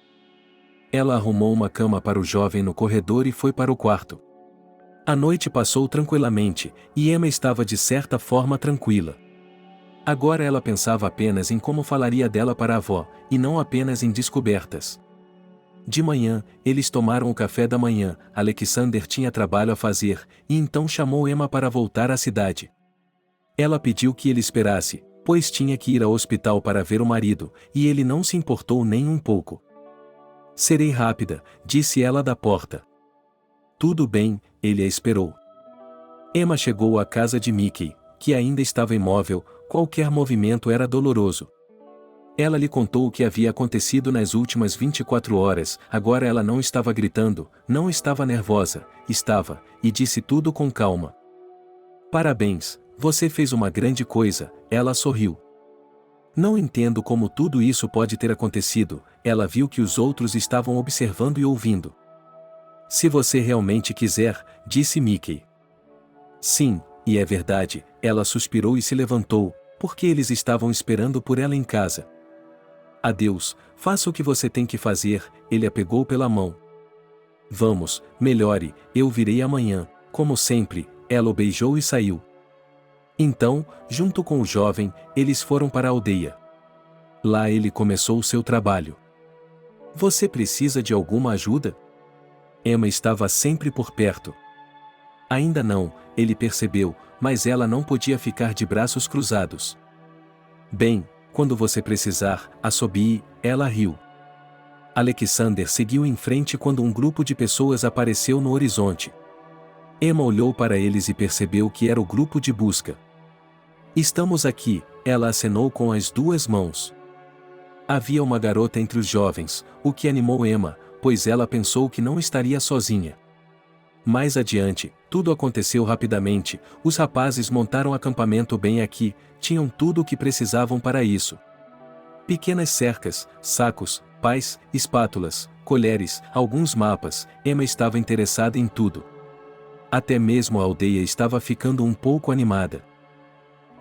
Ela arrumou uma cama para o jovem no corredor e foi para o quarto. A noite passou tranquilamente, e Emma estava de certa forma tranquila. Agora ela pensava apenas em como falaria dela para a avó, e não apenas em descobertas. De manhã, eles tomaram o café da manhã. Alexander tinha trabalho a fazer, e então chamou Emma para voltar à cidade. Ela pediu que ele esperasse, pois tinha que ir ao hospital para ver o marido, e ele não se importou nem um pouco. Serei rápida, disse ela da porta. Tudo bem, ele a esperou. Emma chegou à casa de Mickey, que ainda estava imóvel, qualquer movimento era doloroso. Ela lhe contou o que havia acontecido nas últimas 24 horas, agora ela não estava gritando, não estava nervosa, estava, e disse tudo com calma. Parabéns, você fez uma grande coisa, ela sorriu. Não entendo como tudo isso pode ter acontecido, ela viu que os outros estavam observando e ouvindo. Se você realmente quiser, disse Mickey. Sim, e é verdade, ela suspirou e se levantou, porque eles estavam esperando por ela em casa. Adeus, faça o que você tem que fazer, ele a pegou pela mão. Vamos, melhore, eu virei amanhã, como sempre, ela o beijou e saiu. Então, junto com o jovem, eles foram para a aldeia. Lá ele começou seu trabalho. Você precisa de alguma ajuda? Emma estava sempre por perto. Ainda não, ele percebeu, mas ela não podia ficar de braços cruzados. Bem, quando você precisar, assobie, ela riu. Alexander seguiu em frente quando um grupo de pessoas apareceu no horizonte. Emma olhou para eles e percebeu que era o grupo de busca. Estamos aqui, ela acenou com as duas mãos. Havia uma garota entre os jovens, o que animou Emma, pois ela pensou que não estaria sozinha. Mais adiante, tudo aconteceu rapidamente, os rapazes montaram acampamento bem aqui, tinham tudo o que precisavam para isso. Pequenas cercas, sacos, pás, espátulas, colheres, alguns mapas. Emma estava interessada em tudo. Até mesmo a aldeia estava ficando um pouco animada.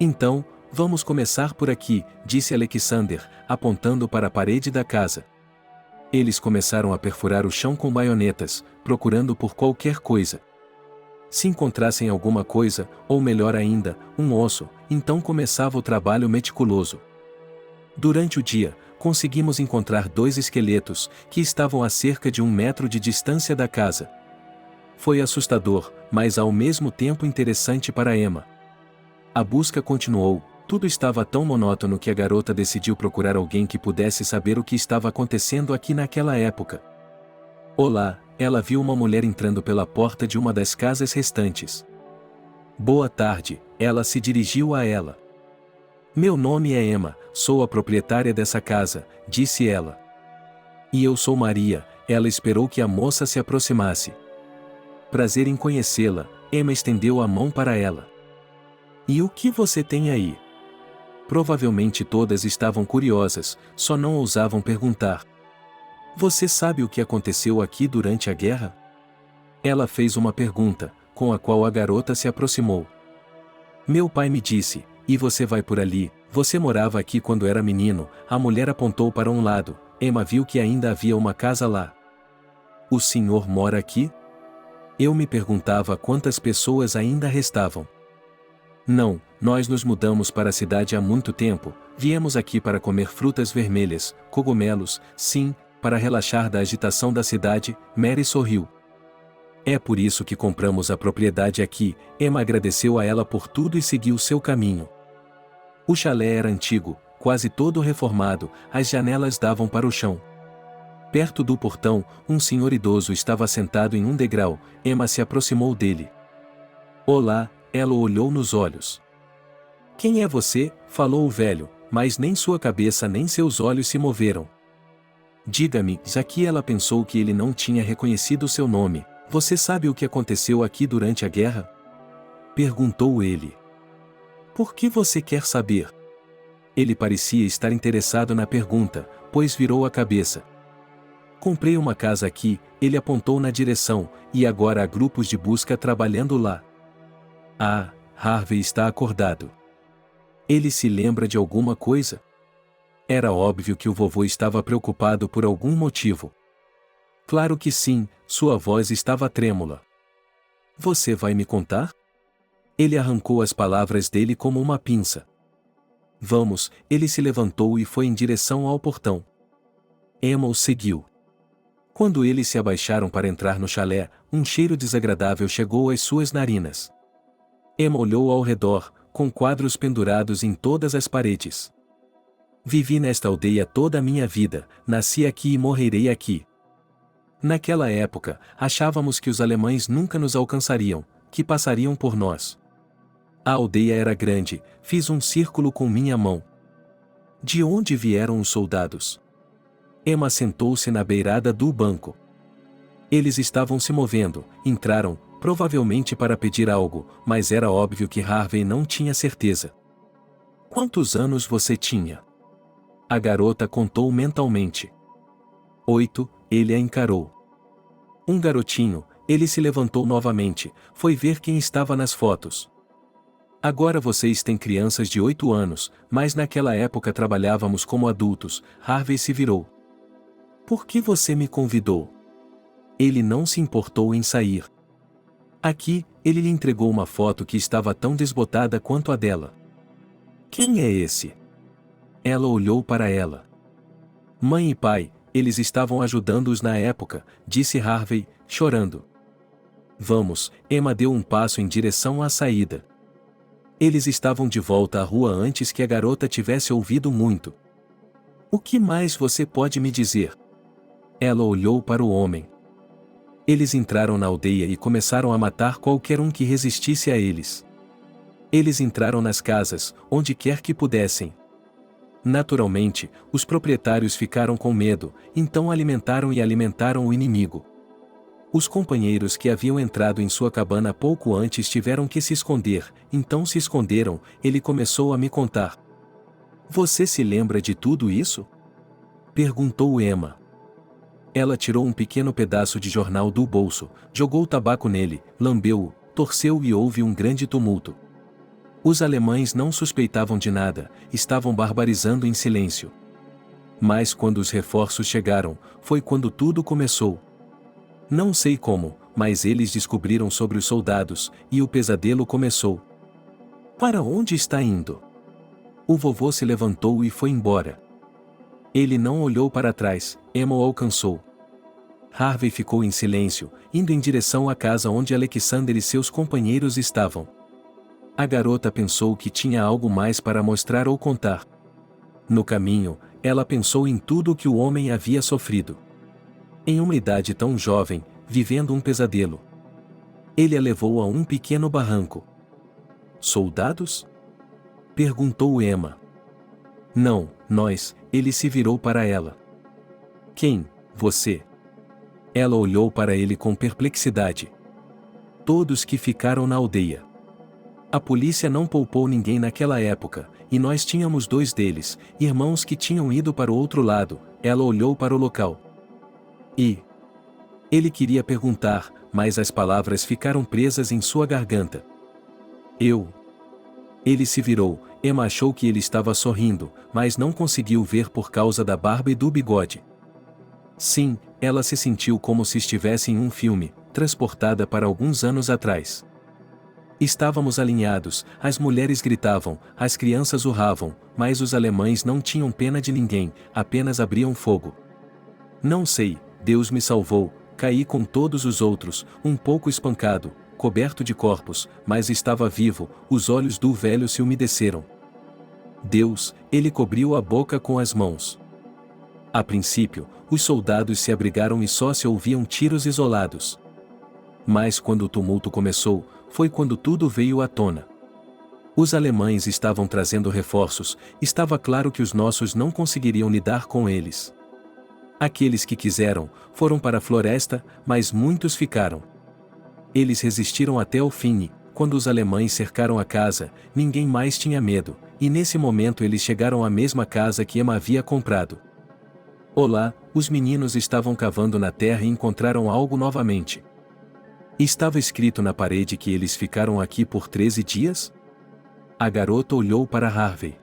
Então, vamos começar por aqui, disse Alexander, apontando para a parede da casa. Eles começaram a perfurar o chão com baionetas, procurando por qualquer coisa. Se encontrassem alguma coisa, ou melhor ainda, um osso, então começava o trabalho meticuloso. Durante o dia, conseguimos encontrar 2 esqueletos, que estavam a cerca de 1 metro de distância da casa. Foi assustador, mas ao mesmo tempo interessante para Emma. A busca continuou, tudo estava tão monótono que a garota decidiu procurar alguém que pudesse saber o que estava acontecendo aqui naquela época. Olá, ela viu uma mulher entrando pela porta de uma das casas restantes. Boa tarde, ela se dirigiu a ela. Meu nome é Emma, sou a proprietária dessa casa, disse ela. E eu sou Maria, ela esperou que a moça se aproximasse. Prazer em conhecê-la, Emma estendeu a mão para ela. E o que você tem aí? Provavelmente todas estavam curiosas, só não ousavam perguntar. Você sabe o que aconteceu aqui durante a guerra? Ela fez uma pergunta, com a qual a garota se aproximou. Meu pai me disse, e você vai por ali, você morava aqui quando era menino, a mulher apontou para um lado, Emma viu que ainda havia uma casa lá. O senhor mora aqui? Eu me perguntava quantas pessoas ainda restavam. Não, nós nos mudamos para a cidade há muito tempo, viemos aqui para comer frutas vermelhas, cogumelos, sim, para relaxar da agitação da cidade, Mary sorriu. É por isso que compramos a propriedade aqui, Emma agradeceu a ela por tudo e seguiu seu caminho. O chalé era antigo, quase todo reformado, as janelas davam para o chão. Perto do portão, um senhor idoso estava sentado em um degrau, Emma se aproximou dele. Olá, ela o olhou nos olhos. Quem é você? Falou o velho, mas nem sua cabeça nem seus olhos se moveram. Diga-me, já que ela pensou que ele não tinha reconhecido seu nome, você sabe o que aconteceu aqui durante a guerra? Perguntou ele. Por que você quer saber? Ele parecia estar interessado na pergunta, pois virou a cabeça. Comprei uma casa aqui, ele apontou na direção, e agora há grupos de busca trabalhando lá. Ah, Harvey está acordado. Ele se lembra de alguma coisa? Era óbvio que o vovô estava preocupado por algum motivo. Claro que sim, sua voz estava trêmula. Você vai me contar? Ele arrancou as palavras dele como uma pinça. Vamos, ele se levantou e foi em direção ao portão. Emma o seguiu. Quando eles se abaixaram para entrar no chalé, um cheiro desagradável chegou às suas narinas. Emma olhou ao redor, com quadros pendurados em todas as paredes. Vivi nesta aldeia toda a minha vida, nasci aqui e morrerei aqui. Naquela época, achávamos que os alemães nunca nos alcançariam, que passariam por nós. A aldeia era grande, fiz um círculo com minha mão. De onde vieram os soldados? Emma sentou-se na beirada do banco. Eles estavam se movendo, entraram, provavelmente para pedir algo, mas era óbvio que Harvey não tinha certeza. Quantos anos você tinha? A garota contou mentalmente. 8, ele a encarou. Um garotinho, ele se levantou novamente, foi ver quem estava nas fotos. Agora vocês têm crianças de 8 anos, mas naquela época trabalhávamos como adultos, Harvey se virou. Por que você me convidou? Ele não se importou em sair. Aqui, ele lhe entregou uma foto que estava tão desbotada quanto a dela. Quem é esse? Ela olhou para ela. Mãe e pai, eles estavam ajudando-os na época, disse Harvey, chorando. Vamos, Emma deu um passo em direção à saída. Eles estavam de volta à rua antes que a garota tivesse ouvido muito. O que mais você pode me dizer? Ela olhou para o homem. Eles entraram na aldeia e começaram a matar qualquer um que resistisse a eles. Eles entraram nas casas, onde quer que pudessem. Naturalmente, os proprietários ficaram com medo, então alimentaram o inimigo. Os companheiros que haviam entrado em sua cabana pouco antes tiveram que se esconder, então se esconderam, ele começou a me contar. Você se lembra de tudo isso? Perguntou Emma. Ela tirou um pequeno pedaço de jornal do bolso, jogou o tabaco nele, lambeu-o, torceu e houve um grande tumulto. Os alemães não suspeitavam de nada, estavam barbarizando em silêncio. Mas quando os reforços chegaram, foi quando tudo começou. Não sei como, mas eles descobriram sobre os soldados, e o pesadelo começou. Para onde está indo? O vovô se levantou e foi embora. Ele não olhou para trás, Emma o alcançou. Harvey ficou em silêncio, indo em direção à casa onde Alexander e seus companheiros estavam. A garota pensou que tinha algo mais para mostrar ou contar. No caminho, ela pensou em tudo o que o homem havia sofrido. Em uma idade tão jovem, vivendo um pesadelo. Ele a levou a um pequeno barranco. Soldados? Perguntou Emma. Não, nós, ele se virou para ela. Quem, você? Ela olhou para ele com perplexidade. Todos que ficaram na aldeia. A polícia não poupou ninguém naquela época, e nós tínhamos 2 deles, irmãos que tinham ido para o outro lado. Ela olhou para o local. E? Ele queria perguntar, mas as palavras ficaram presas em sua garganta. Eu? Ele se virou, Emma achou que ele estava sorrindo, mas não conseguiu ver por causa da barba e do bigode. Sim, ela se sentiu como se estivesse em um filme, transportada para alguns anos atrás. Estávamos alinhados, as mulheres gritavam, as crianças urravam, mas os alemães não tinham pena de ninguém, apenas abriam fogo. Não sei, Deus me salvou, caí com todos os outros, um pouco espancado, coberto de corpos, mas estava vivo, os olhos do velho se umedeceram. Deus, ele cobriu a boca com as mãos. A princípio, os soldados se abrigaram e só se ouviam tiros isolados. Mas quando o tumulto começou, foi quando tudo veio à tona. Os alemães estavam trazendo reforços, estava claro que os nossos não conseguiriam lidar com eles. Aqueles que quiseram, foram para a floresta, mas muitos ficaram. Eles resistiram até o fim e, quando os alemães cercaram a casa, ninguém mais tinha medo, e nesse momento eles chegaram à mesma casa que Emma havia comprado. Olá, os meninos estavam cavando na terra e encontraram algo novamente. Estava escrito na parede que eles ficaram aqui por 13 dias? A garota olhou para Harvey.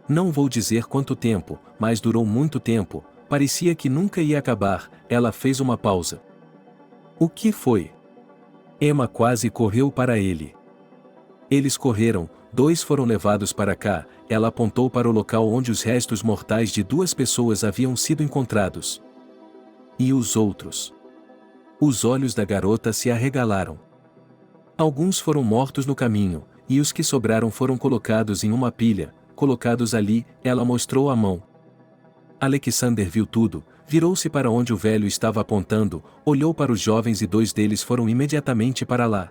Não vou dizer quanto tempo, mas durou muito tempo, parecia que nunca ia acabar. Ela fez uma pausa. O que foi? Emma quase correu para ele. Eles correram, 2 foram levados para cá, ela apontou para o local onde os restos mortais de 2 pessoas haviam sido encontrados. E os outros? Os olhos da garota se arregalaram. Alguns foram mortos no caminho, e os que sobraram foram colocados em uma pilha, colocados ali, ela mostrou a mão. Alexander viu tudo, virou-se para onde o velho estava apontando, olhou para os jovens e 2 deles foram imediatamente para lá.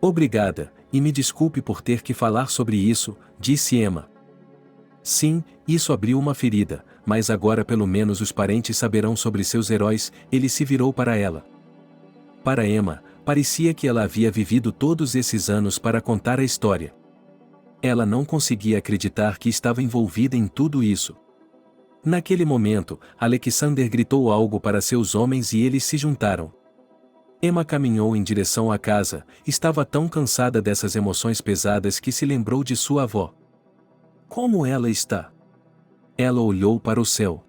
Obrigada, e me desculpe por ter que falar sobre isso, disse Emma. Sim, isso abriu uma ferida, mas agora pelo menos os parentes saberão sobre seus heróis. Ele se virou para ela. Para Emma, parecia que ela havia vivido todos esses anos para contar a história. Ela não conseguia acreditar que estava envolvida em tudo isso. Naquele momento, Alexander gritou algo para seus homens e eles se juntaram. Emma caminhou em direção à casa, estava tão cansada dessas emoções pesadas que se lembrou de sua avó. Como ela está? Ela olhou para o céu.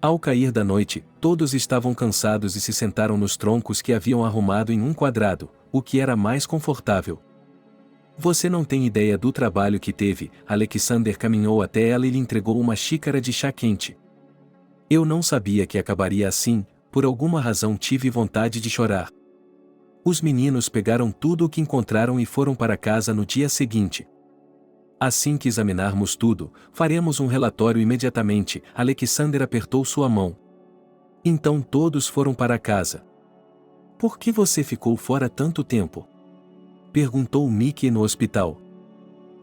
Ao cair da noite, todos estavam cansados e se sentaram nos troncos que haviam arrumado em um quadrado, o que era mais confortável. Você não tem ideia do trabalho que teve. Alexander caminhou até ela e lhe entregou uma xícara de chá quente. Eu não sabia que acabaria assim. Por alguma razão tive vontade de chorar. Os meninos pegaram tudo o que encontraram e foram para casa no dia seguinte. Assim que examinarmos tudo, faremos um relatório imediatamente. Alexander apertou sua mão. Então todos foram para casa. Por que você ficou fora tanto tempo? Perguntou Mickey no hospital.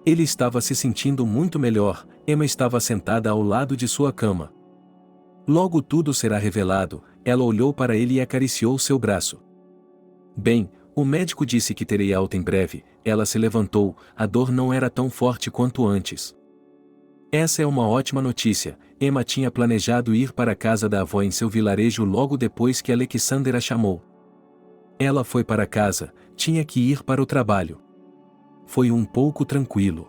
Ele estava se sentindo muito melhor. Emma estava sentada ao lado de sua cama. Logo tudo será revelado. Ela olhou para ele e acariciou seu braço. Bem, o médico disse que terei alta em breve. Ela se levantou, a dor não era tão forte quanto antes. Essa é uma ótima notícia. Emma tinha planejado ir para a casa da avó em seu vilarejo logo depois que Alexander a chamou. Ela foi para casa, tinha que ir para o trabalho. Foi um pouco tranquilo.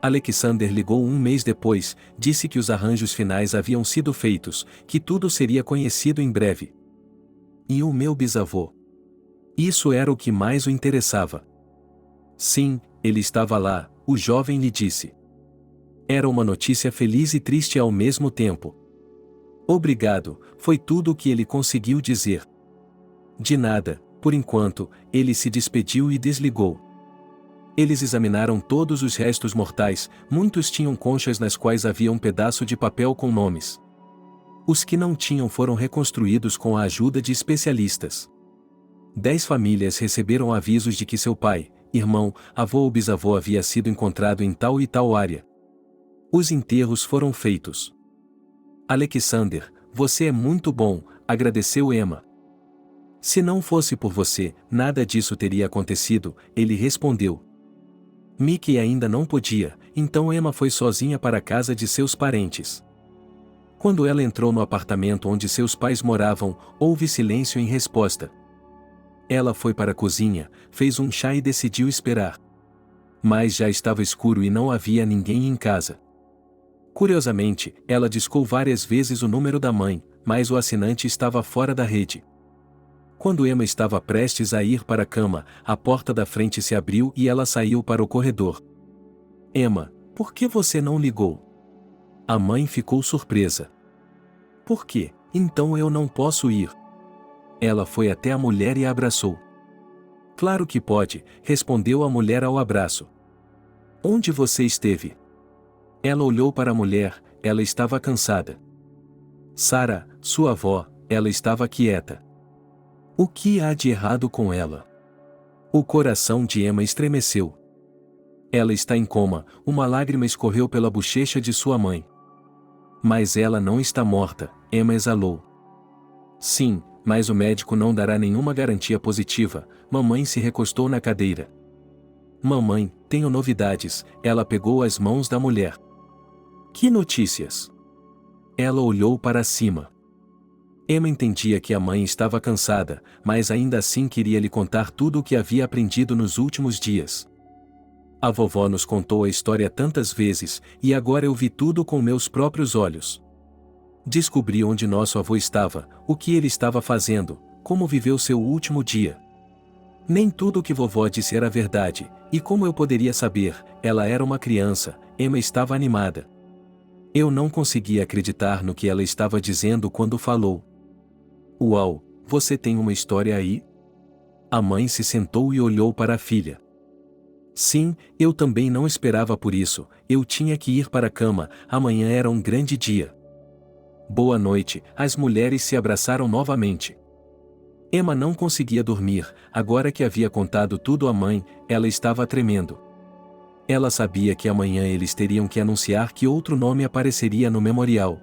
Alexander ligou um mês depois, disse que os arranjos finais haviam sido feitos, que tudo seria conhecido em breve. E o meu bisavô? Isso era o que mais o interessava. Sim, ele estava lá, o jovem lhe disse. Era uma notícia feliz e triste ao mesmo tempo. Obrigado, foi tudo o que ele conseguiu dizer. De nada, por enquanto, ele se despediu e desligou. Eles examinaram todos os restos mortais, muitos tinham conchas nas quais havia um pedaço de papel com nomes. Os que não tinham foram reconstruídos com a ajuda de especialistas. 10 famílias receberam avisos de que seu pai, irmão, avô ou bisavô havia sido encontrado em tal e tal área. Os enterros foram feitos. Alexander, você é muito bom, agradeceu Emma. Se não fosse por você, nada disso teria acontecido, ele respondeu. Mickey ainda não podia, então Emma foi sozinha para a casa de seus parentes. Quando ela entrou no apartamento onde seus pais moravam, houve silêncio em resposta. Ela foi para a cozinha, fez um chá e decidiu esperar. Mas já estava escuro e não havia ninguém em casa. Curiosamente, ela discou várias vezes o número da mãe, mas o assinante estava fora da rede. Quando Emma estava prestes a ir para a cama, a porta da frente se abriu e ela saiu para o corredor. Emma, por que você não ligou? A mãe ficou surpresa. Por quê? Então eu não posso ir. Ela foi até a mulher e a abraçou. Claro que pode, respondeu a mulher ao abraço. Onde você esteve? Ela olhou para a mulher, ela estava cansada. Sarah, sua avó, ela estava quieta. O que há de errado com ela? O coração de Emma estremeceu. Ela está em coma, uma lágrima escorreu pela bochecha de sua mãe. Mas ela não está morta, Emma exalou. Sim, mas o médico não dará nenhuma garantia positiva, mamãe se recostou na cadeira. Mamãe, tenho novidades, ela pegou as mãos da mulher. Que notícias? Ela olhou para cima. Emma entendia que a mãe estava cansada, mas ainda assim queria lhe contar tudo o que havia aprendido nos últimos dias. A vovó nos contou a história tantas vezes, e agora eu vi tudo com meus próprios olhos. Descobri onde nosso avô estava, o que ele estava fazendo, como viveu seu último dia. Nem tudo o que vovó disse era verdade, e como eu poderia saber, ela era uma criança, Emma estava animada. Eu não conseguia acreditar no que ela estava dizendo quando falou. Uau, você tem uma história aí? A mãe se sentou e olhou para a filha. Sim, eu também não esperava por isso, eu tinha que ir para a cama, amanhã era um grande dia. Boa noite, as mulheres se abraçaram novamente. Emma não conseguia dormir, agora que havia contado tudo à mãe, ela estava tremendo. Ela sabia que amanhã eles teriam que anunciar que outro nome apareceria no memorial.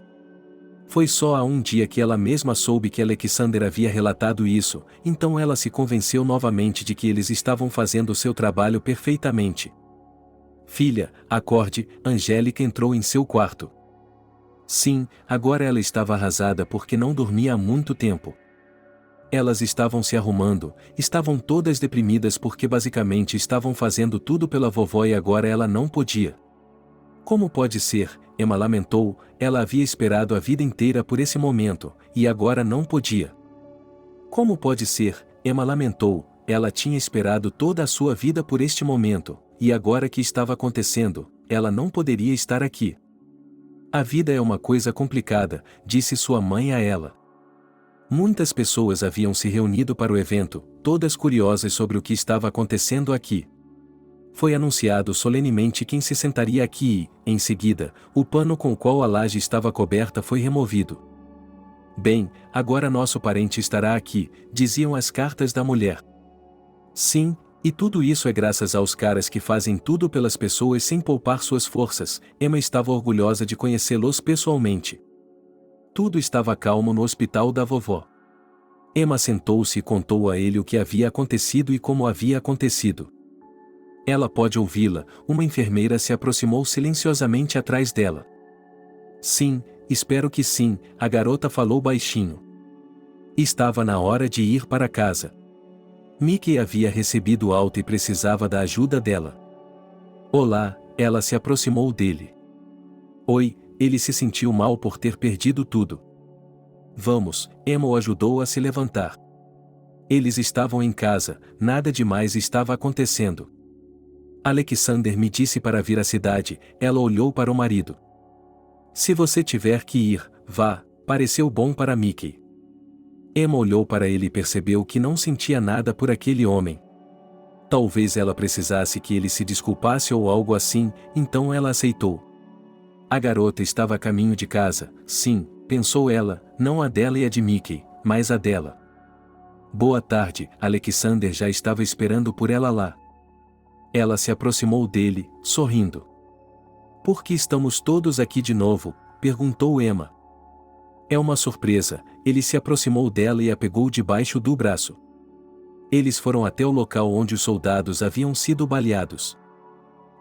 Foi só há um dia que ela mesma soube que Alexander havia relatado isso, então ela se convenceu novamente de que eles estavam fazendo seu trabalho perfeitamente. Filha, acorde, Angélica entrou em seu quarto. Sim, agora ela estava arrasada porque não dormia há muito tempo. Elas estavam se arrumando, estavam todas deprimidas porque basicamente estavam fazendo tudo pela vovó e agora ela não podia. Como pode ser? Emma lamentou, ela havia esperado a vida inteira por esse momento, e agora não podia. Como pode ser? Emma lamentou, ela tinha esperado toda a sua vida por este momento, e agora que estava acontecendo, ela não poderia estar aqui. A vida é uma coisa complicada, disse sua mãe a ela. Muitas pessoas haviam se reunido para o evento, todas curiosas sobre o que estava acontecendo aqui. Foi anunciado solenemente quem se sentaria aqui e, em seguida, o pano com o qual a laje estava coberta foi removido. Bem, agora nosso parente estará aqui, diziam as cartas da mulher. Sim, e tudo isso é graças aos caras que fazem tudo pelas pessoas sem poupar suas forças. Emma estava orgulhosa de conhecê-los pessoalmente. Tudo estava calmo no hospital da vovó. Emma sentou-se e contou a ele o que havia acontecido e como havia acontecido. Ela pode ouvi-la, uma enfermeira se aproximou silenciosamente atrás dela. Sim, Espero que sim, a garota falou baixinho. Estava na hora de ir para casa. Mickey havia recebido alta e precisava da ajuda dela. Olá, ela se aproximou dele. Oi, ele se sentiu mal por ter perdido tudo. Vamos, Emma o ajudou a se levantar. Eles estavam em casa, nada demais estava acontecendo. Alexander me disse para vir à cidade, ela olhou para o marido. Se você tiver que ir, vá, pareceu bom para Mickey. Emma olhou para ele e percebeu que não sentia nada por aquele homem. Talvez ela precisasse que ele se desculpasse ou algo assim, então ela aceitou. A garota estava a caminho de casa, sim, pensou ela, não a dela e a de Mickey, mas a dela. Boa tarde, Alexander já estava esperando por ela lá. Ela se aproximou dele, sorrindo. Por que estamos todos aqui de novo? Perguntou Emma. É uma surpresa, ele se aproximou dela e a pegou debaixo do braço. Eles foram até o local onde os soldados haviam sido baleados.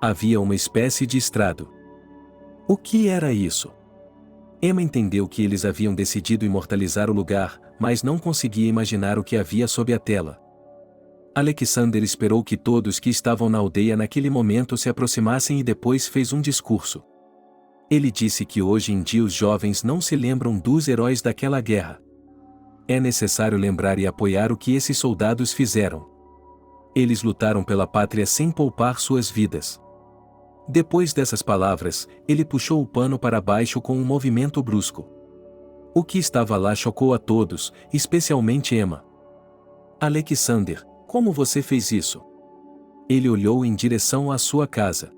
Havia uma espécie de estrado. O que era isso? Emma entendeu que eles haviam decidido imortalizar o lugar, mas não conseguia imaginar o que havia sob a tela. Alexander esperou que todos que estavam na aldeia naquele momento se aproximassem e depois fez um discurso. Ele disse que hoje em dia os jovens não se lembram dos heróis daquela guerra. É necessário lembrar e apoiar o que esses soldados fizeram. Eles lutaram pela pátria sem poupar suas vidas. Depois dessas palavras, ele puxou o pano para baixo com um movimento brusco. O que estava lá chocou a todos, especialmente Emma. Alexander, como você fez isso? Ele olhou em direção à sua casa.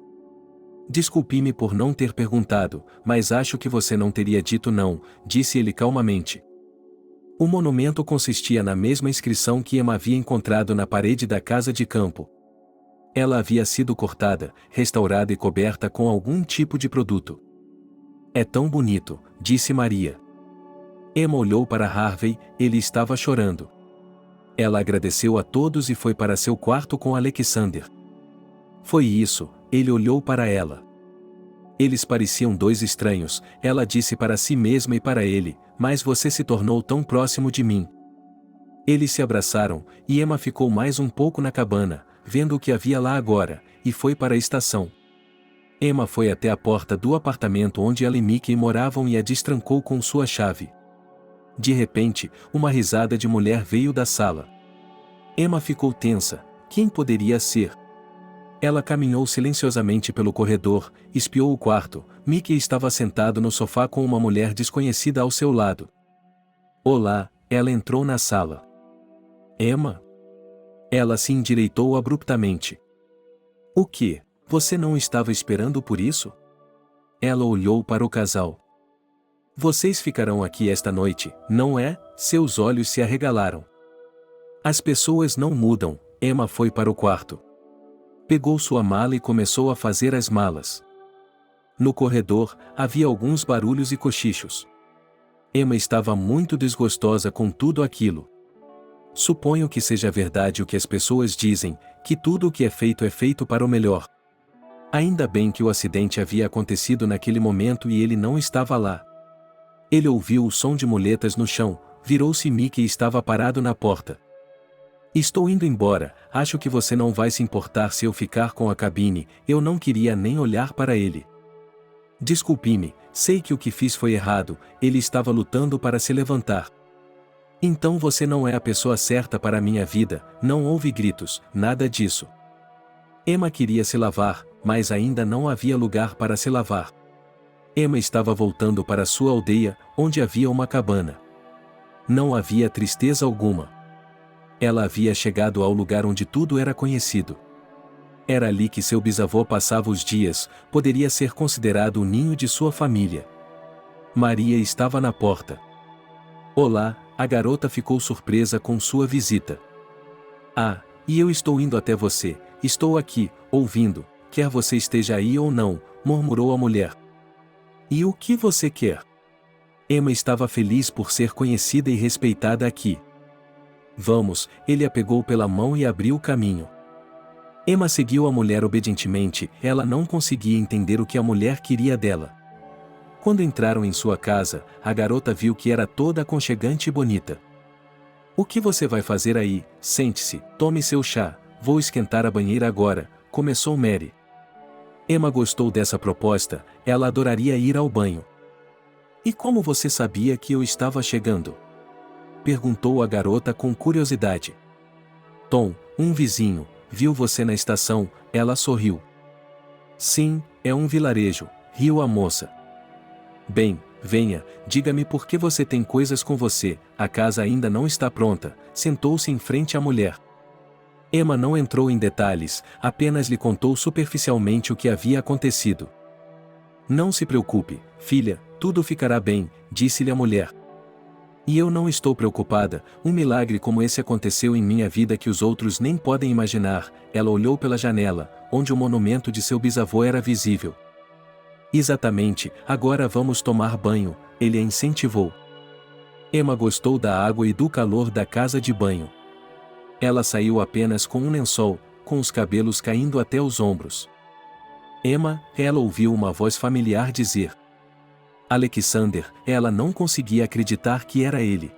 Desculpe-me por não ter perguntado, mas acho que você não teria dito não, disse ele calmamente. O monumento consistia na mesma inscrição que Emma havia encontrado na parede da casa de campo. Ela havia sido cortada, restaurada e coberta com algum tipo de produto. É tão bonito, disse Maria. Emma olhou para Harvey, ele estava chorando. Ela agradeceu a todos e foi para seu quarto com Alexander. Foi isso, ele olhou para ela. Eles pareciam dois estranhos, ela disse para si mesma e para ele, mas você se tornou tão próximo de mim. Eles se abraçaram, e Emma ficou mais um pouco na cabana, vendo o que havia lá agora, e foi para a estação. Emma foi até a porta do apartamento onde ela e Mickey moravam e a destrancou com sua chave. De repente, uma risada de mulher veio da sala. Emma ficou tensa, quem poderia ser? Ela caminhou silenciosamente pelo corredor, espiou o quarto, Mickey estava sentado no sofá com uma mulher desconhecida ao seu lado. Olá, ela entrou na sala. Emma? Ela se endireitou abruptamente. O que? Você não estava esperando por isso? Ela olhou para o casal. Vocês ficarão aqui esta noite, não é? Seus olhos se arregalaram. As pessoas não mudam, Emma foi para o quarto. Pegou sua mala e começou a fazer as malas. No corredor, havia alguns barulhos e cochichos. Emma estava muito desgostosa com tudo aquilo. Suponho que seja verdade o que as pessoas dizem, que tudo o que é feito para o melhor. Ainda bem que o acidente havia acontecido naquele momento e ele não estava lá. Ele ouviu o som de muletas no chão, virou-se e Mickey estava parado na porta. Estou indo embora, acho que você não vai se importar se eu ficar com a cabine, eu não queria nem olhar para ele. Desculpe-me, sei que o que fiz foi errado, ele estava lutando para se levantar. Então você não é a pessoa certa para a minha vida, não houve gritos, nada disso. Emma queria se lavar, mas ainda não havia lugar para se lavar. Emma estava voltando para sua aldeia, onde havia uma cabana. Não havia tristeza alguma. Ela havia chegado ao lugar onde tudo era conhecido. Era ali que seu bisavô passava os dias, poderia ser considerado o ninho de sua família. Maria estava na porta. Olá, a garota ficou surpresa com sua visita. Ah, e eu estou indo até você, estou aqui, ouvindo, quer você esteja aí ou não, murmurou a mulher. E o que você quer? Emma estava feliz por ser conhecida e respeitada aqui. Vamos, ele a pegou pela mão e abriu o caminho. Emma seguiu a mulher obedientemente, ela não conseguia entender o que a mulher queria dela. Quando entraram em sua casa, a garota viu que era toda aconchegante e bonita. "O que você vai fazer aí? Sente-se, tome seu chá, vou esquentar a banheira agora", começou Mary. Emma gostou dessa proposta, ela adoraria ir ao banho. "E como você sabia que eu estava chegando?", perguntou a garota com curiosidade. "Tom, um vizinho, viu você na estação", ela sorriu. "Sim, é um vilarejo", riu a moça. "Bem, venha, diga-me por que você tem coisas com você, a casa ainda não está pronta", sentou-se em frente à mulher. Emma não entrou em detalhes, apenas lhe contou superficialmente o que havia acontecido. "Não se preocupe, filha, tudo ficará bem", disse-lhe a mulher. "E eu não estou preocupada, um milagre como esse aconteceu em minha vida que os outros nem podem imaginar", ela olhou pela janela, onde o monumento de seu bisavô era visível. "Exatamente, agora vamos tomar banho", ele a incentivou. Emma gostou da água e do calor da casa de banho. Ela saiu apenas com um lençol, com os cabelos caindo até os ombros. "Emma", ela ouviu uma voz familiar dizer. "Alexander", ela não conseguia acreditar que era ele.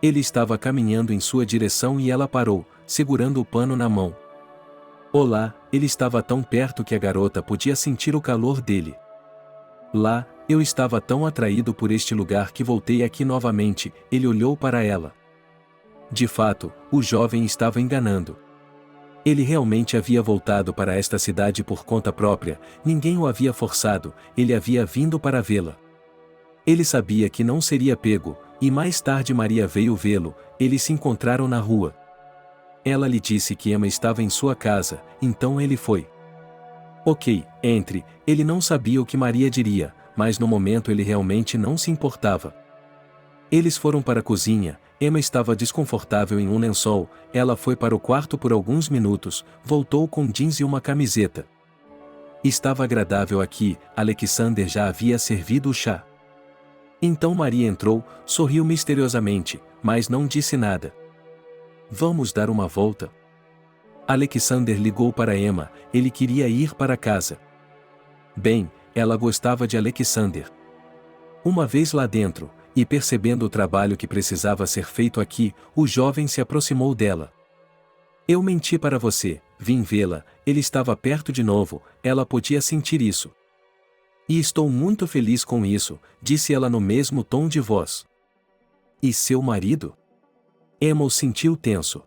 Ele estava caminhando em sua direção e ela parou, segurando o pano na mão. "Olá", ele estava tão perto que a garota podia sentir o calor dele. "Lá, eu estava tão atraído por este lugar que voltei aqui novamente", ele olhou para ela. De fato, o jovem estava enganando. Ele realmente havia voltado para esta cidade por conta própria, ninguém o havia forçado, ele havia vindo para vê-la. Ele sabia que não seria pego, e mais tarde Maria veio vê-lo, eles se encontraram na rua. Ela lhe disse que Emma estava em sua casa, então ele foi. Ok, entre, ele não sabia o que Maria diria, mas no momento ele realmente não se importava. Eles foram para a cozinha, Emma estava desconfortável em um lençol, ela foi para o quarto por alguns minutos, voltou com jeans e uma camiseta. Estava agradável aqui, Alexander já havia servido o chá. Então Maria entrou, sorriu misteriosamente, mas não disse nada. "Vamos dar uma volta?" Alexander ligou para Emma, ele queria ir para casa. Bem, ela gostava de Alexander. Uma vez lá dentro, e percebendo o trabalho que precisava ser feito aqui, o jovem se aproximou dela. "Eu menti para você, vim vê-la", ele estava perto de novo, ela podia sentir isso. "E estou muito feliz com isso", disse ela no mesmo tom de voz. "E seu marido?" Emma o sentiu tenso.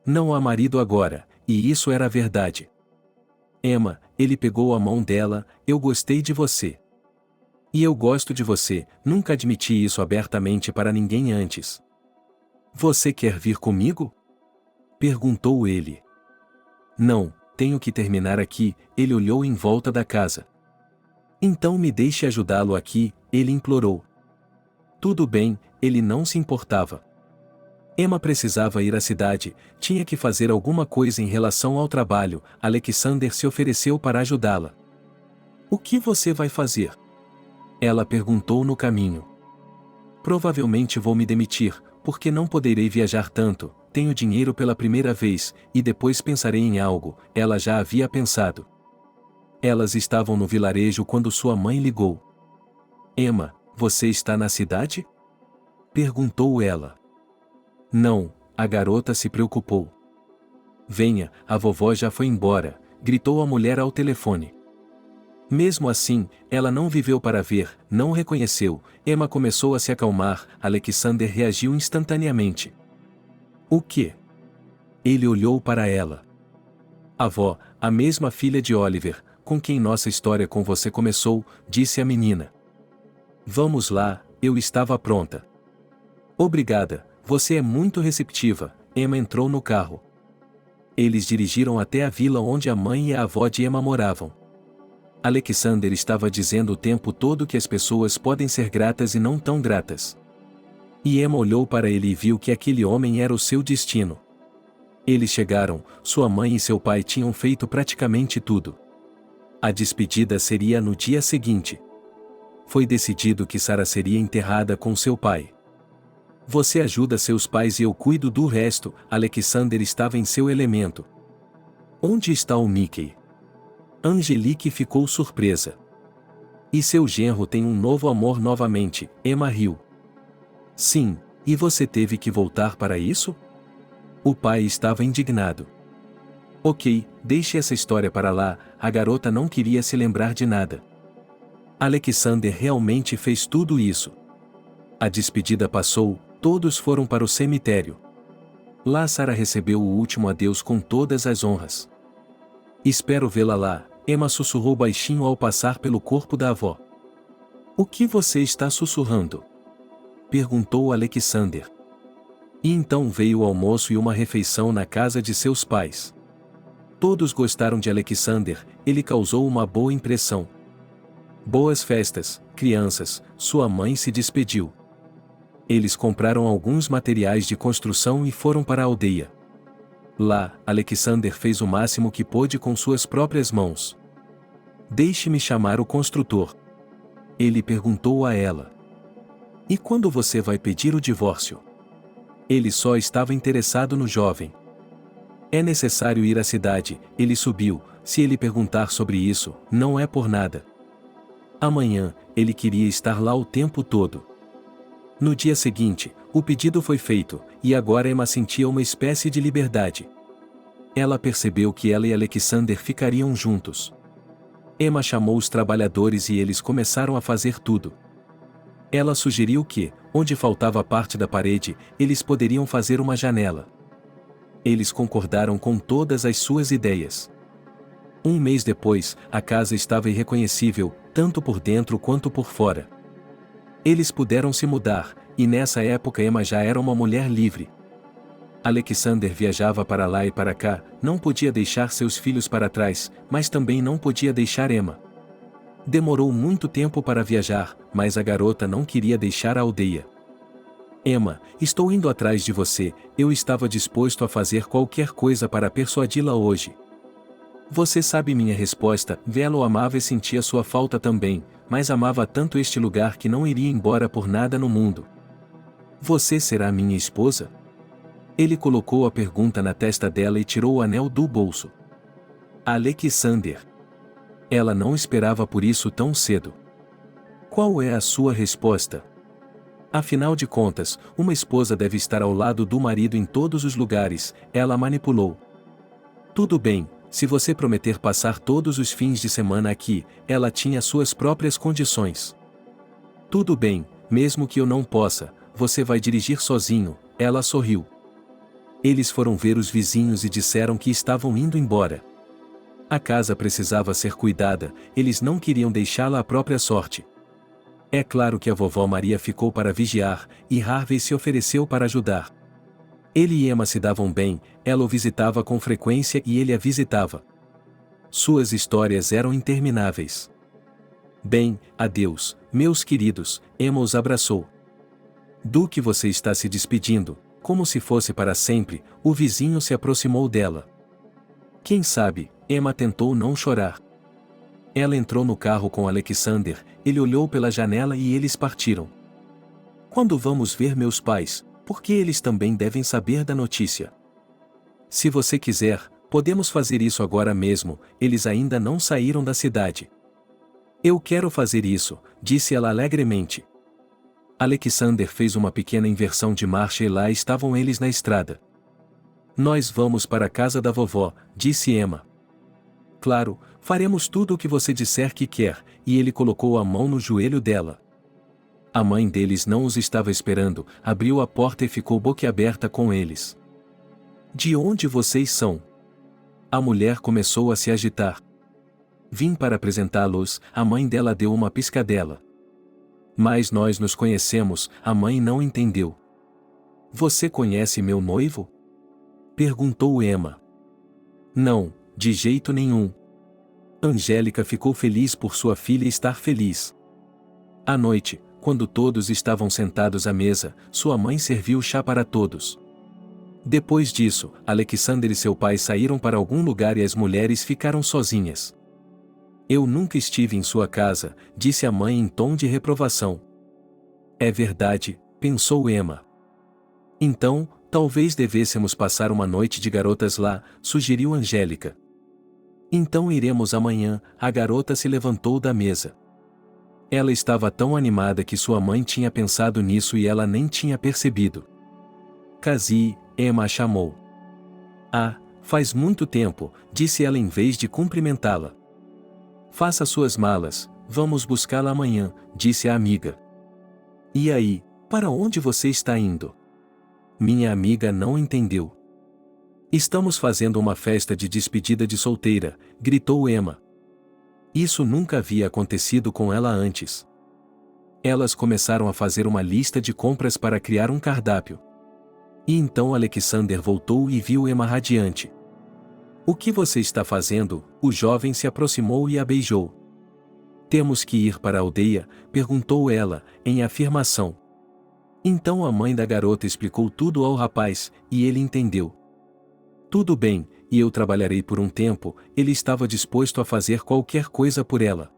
"Não há marido agora", e isso era a verdade. "Emma", ele pegou a mão dela, "eu gostei de você. E eu gosto de você, nunca admiti isso abertamente para ninguém antes." "Você quer vir comigo?" perguntou ele. "Não, tenho que terminar aqui", ele olhou em volta da casa. "Então me deixe ajudá-lo aqui", ele implorou. Tudo bem, ele não se importava. Emma precisava ir à cidade, tinha que fazer alguma coisa em relação ao trabalho, Alexander se ofereceu para ajudá-la. "O que você vai fazer?" ela perguntou no caminho. "Provavelmente vou me demitir, porque não poderei viajar tanto, tenho dinheiro pela primeira vez, e depois pensarei em algo", ela já havia pensado. Elas estavam no vilarejo quando sua mãe ligou. "Emma, você está na cidade?" perguntou ela. "Não", a garota se preocupou. "Venha, a vovó já foi embora", gritou a mulher ao telefone. Mesmo assim, ela não viveu para ver, não reconheceu, Emma começou a se acalmar, Alexander reagiu instantaneamente. "O quê?" Ele olhou para ela. "Avó, a mesma filha de Oliver, com quem nossa história com você começou", disse a menina. "Vamos lá, eu estava pronta." "Obrigada, você é muito receptiva", Emma entrou no carro. Eles dirigiram até a vila onde a mãe e a avó de Emma moravam. Alexander estava dizendo o tempo todo que as pessoas podem ser gratas e não tão gratas. E Emma olhou para ele e viu que aquele homem era o seu destino. Eles chegaram, sua mãe e seu pai tinham feito praticamente tudo. A despedida seria no dia seguinte. Foi decidido que Sarah seria enterrada com seu pai. "Você ajuda seus pais e eu cuido do resto", Alexander estava em seu elemento. "Onde está o Mickey?" Angelique ficou surpresa. E seu genro tem um novo amor novamente, Emma riu. Sim, e você teve que voltar para isso? O pai estava indignado. Ok, deixe essa história para lá, a garota não queria se lembrar de nada. Alexander realmente fez tudo isso. A despedida passou, todos foram para o cemitério. Lá Sarah recebeu o último adeus com todas as honras. Espero vê-la lá, Emma sussurrou baixinho ao passar pelo corpo da avó. O que você está sussurrando? Perguntou Alexander. E então veio o almoço e uma refeição na casa de seus pais. Todos gostaram de Alexander, ele causou uma boa impressão. Boas festas, crianças, sua mãe se despediu. Eles compraram alguns materiais de construção e foram para a aldeia. Lá, Alexander fez o máximo que pôde com suas próprias mãos. Deixe-me chamar o construtor. Ele perguntou a ela. E quando você vai pedir o divórcio? Ele só estava interessado no jovem. É necessário ir à cidade, ele subiu, se ele perguntar sobre isso, não é por nada. Amanhã, ele queria estar lá o tempo todo. No dia seguinte, o pedido foi feito, e agora Emma sentia uma espécie de liberdade. Ela percebeu que ela e Alexander ficariam juntos. Emma chamou os trabalhadores e eles começaram a fazer tudo. Ela sugeriu que, onde faltava parte da parede, eles poderiam fazer uma janela. Eles concordaram com todas as suas ideias. Um mês depois, a casa estava irreconhecível, tanto por dentro quanto por fora. Eles puderam se mudar, e nessa época Emma já era uma mulher livre. Alexander viajava para lá e para cá, não podia deixar seus filhos para trás, mas também não podia deixar Emma. Demorou muito tempo para viajar, mas a garota não queria deixar a aldeia. Emma, estou indo atrás de você, eu estava disposto a fazer qualquer coisa para persuadi-la hoje. Você sabe minha resposta, Vela o amava e sentia sua falta também, mas amava tanto este lugar que não iria embora por nada no mundo. Você será minha esposa? Ele colocou a pergunta na testa dela e tirou o anel do bolso. Alexander. Ela não esperava por isso tão cedo. Qual é a sua resposta? Afinal de contas, uma esposa deve estar ao lado do marido em todos os lugares, ela manipulou. Tudo bem, se você prometer passar todos os fins de semana aqui, ela tinha suas próprias condições. Tudo bem, mesmo que eu não possa, você vai dirigir sozinho, ela sorriu. Eles foram ver os vizinhos e disseram que estavam indo embora. A casa precisava ser cuidada, eles não queriam deixá-la à própria sorte. É claro que a vovó Maria ficou para vigiar, e Harvey se ofereceu para ajudar. Ele e Emma se davam bem, ela o visitava com frequência e ele a visitava. Suas histórias eram intermináveis. Bem, adeus, meus queridos, Emma os abraçou. Do que você está se despedindo? Como se fosse para sempre, o vizinho se aproximou dela. Quem sabe, Emma tentou não chorar. Ela entrou no carro com Alexander, ele olhou pela janela e eles partiram. Quando vamos ver meus pais, porque eles também devem saber da notícia. Se você quiser, podemos fazer isso agora mesmo, eles ainda não saíram da cidade. Eu quero fazer isso, disse ela alegremente. Alexander fez uma pequena inversão de marcha e lá estavam eles na estrada. Nós vamos para a casa da vovó, disse Emma. Claro, faremos tudo o que você disser que quer, e ele colocou a mão no joelho dela. A mãe deles não os estava esperando, abriu a porta e ficou boquiaberta com eles. De onde vocês são? A mulher começou a se agitar. Vim para apresentá-los, a mãe dela deu uma piscadela. Mas nós nos conhecemos, a mãe não entendeu. Você conhece meu noivo? Perguntou Emma. Não, de jeito nenhum. Angélica ficou feliz por sua filha estar feliz. À noite, quando todos estavam sentados à mesa, sua mãe serviu chá para todos. Depois disso, Alexander e seu pai saíram para algum lugar e as mulheres ficaram sozinhas. Eu nunca estive em sua casa, disse a mãe em tom de reprovação. É verdade, pensou Emma. Então, talvez devêssemos passar uma noite de garotas lá, sugeriu Angélica. Então iremos amanhã, a garota se levantou da mesa. Ela estava tão animada que sua mãe tinha pensado nisso e ela nem tinha percebido. Cassie, Emma a chamou. Ah, faz muito tempo, disse ela em vez de cumprimentá-la. Faça suas malas, vamos buscá-la amanhã, disse a amiga. E aí, para onde você está indo? Minha amiga não entendeu. Estamos fazendo uma festa de despedida de solteira, gritou Emma. Isso nunca havia acontecido com ela antes. Elas começaram a fazer uma lista de compras para criar um cardápio. E então Alexander voltou e viu Emma radiante. O que você está fazendo? O jovem se aproximou e a beijou. Temos que ir para a aldeia? Perguntou ela, em afirmação. Então a mãe da garota explicou tudo ao rapaz, e ele entendeu. Tudo bem, e eu trabalharei por um tempo, ele estava disposto a fazer qualquer coisa por ela.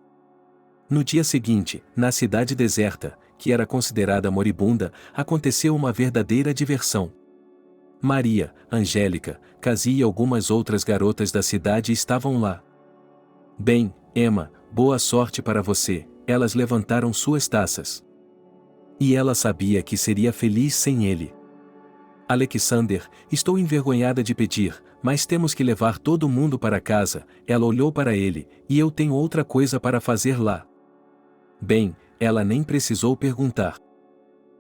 No dia seguinte, na cidade deserta, que era considerada moribunda, aconteceu uma verdadeira diversão. Maria, Angélica, Cassie e algumas outras garotas da cidade estavam lá. Bem, Emma, boa sorte para você, elas levantaram suas taças. E ela sabia que seria feliz sem ele. Alexander, estou envergonhada de pedir, mas temos que levar todo mundo para casa, ela olhou para ele, e eu tenho outra coisa para fazer lá. Bem, ela nem precisou perguntar.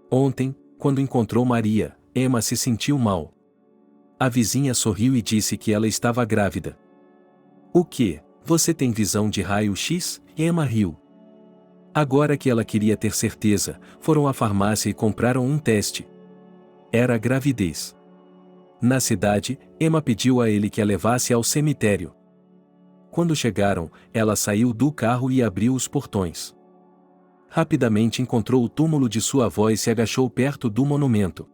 Ontem, quando encontrou Maria, Emma se sentiu mal. A vizinha sorriu e disse que ela estava grávida. O quê? Você tem visão de raio-x? Emma riu. Agora que ela queria ter certeza, foram à farmácia e compraram um teste. Era gravidez. Na cidade, Emma pediu a ele que a levasse ao cemitério. Quando chegaram, ela saiu do carro e abriu os portões. Rapidamente encontrou o túmulo de sua avó e se agachou perto do monumento.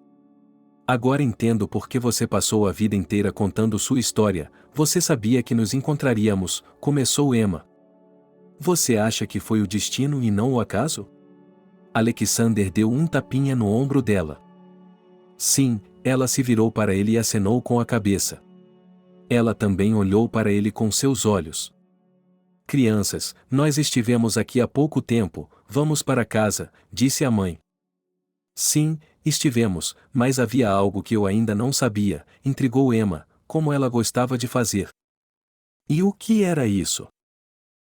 Agora entendo por que você passou a vida inteira contando sua história, você sabia que nos encontraríamos, começou Emma. Você acha que foi o destino e não o acaso? Alexander deu um tapinha no ombro dela. Sim, ela se virou para ele e acenou com a cabeça. Ela também olhou para ele com seus olhos. Crianças, nós estivemos aqui há pouco tempo, vamos para casa, disse a mãe. Sim, estivemos, mas havia algo que eu ainda não sabia, intrigou Emma, como ela gostava de fazer. E o que era isso?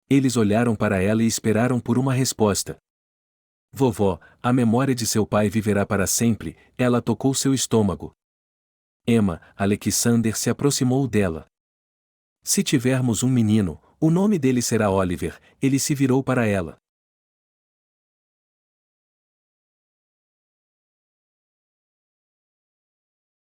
Eles olharam para ela e esperaram por uma resposta. Vovó, a memória de seu pai viverá para sempre, ela tocou seu estômago. Emma, Alexander se aproximou dela. Se tivermos um menino, o nome dele será Oliver, ele se virou para ela.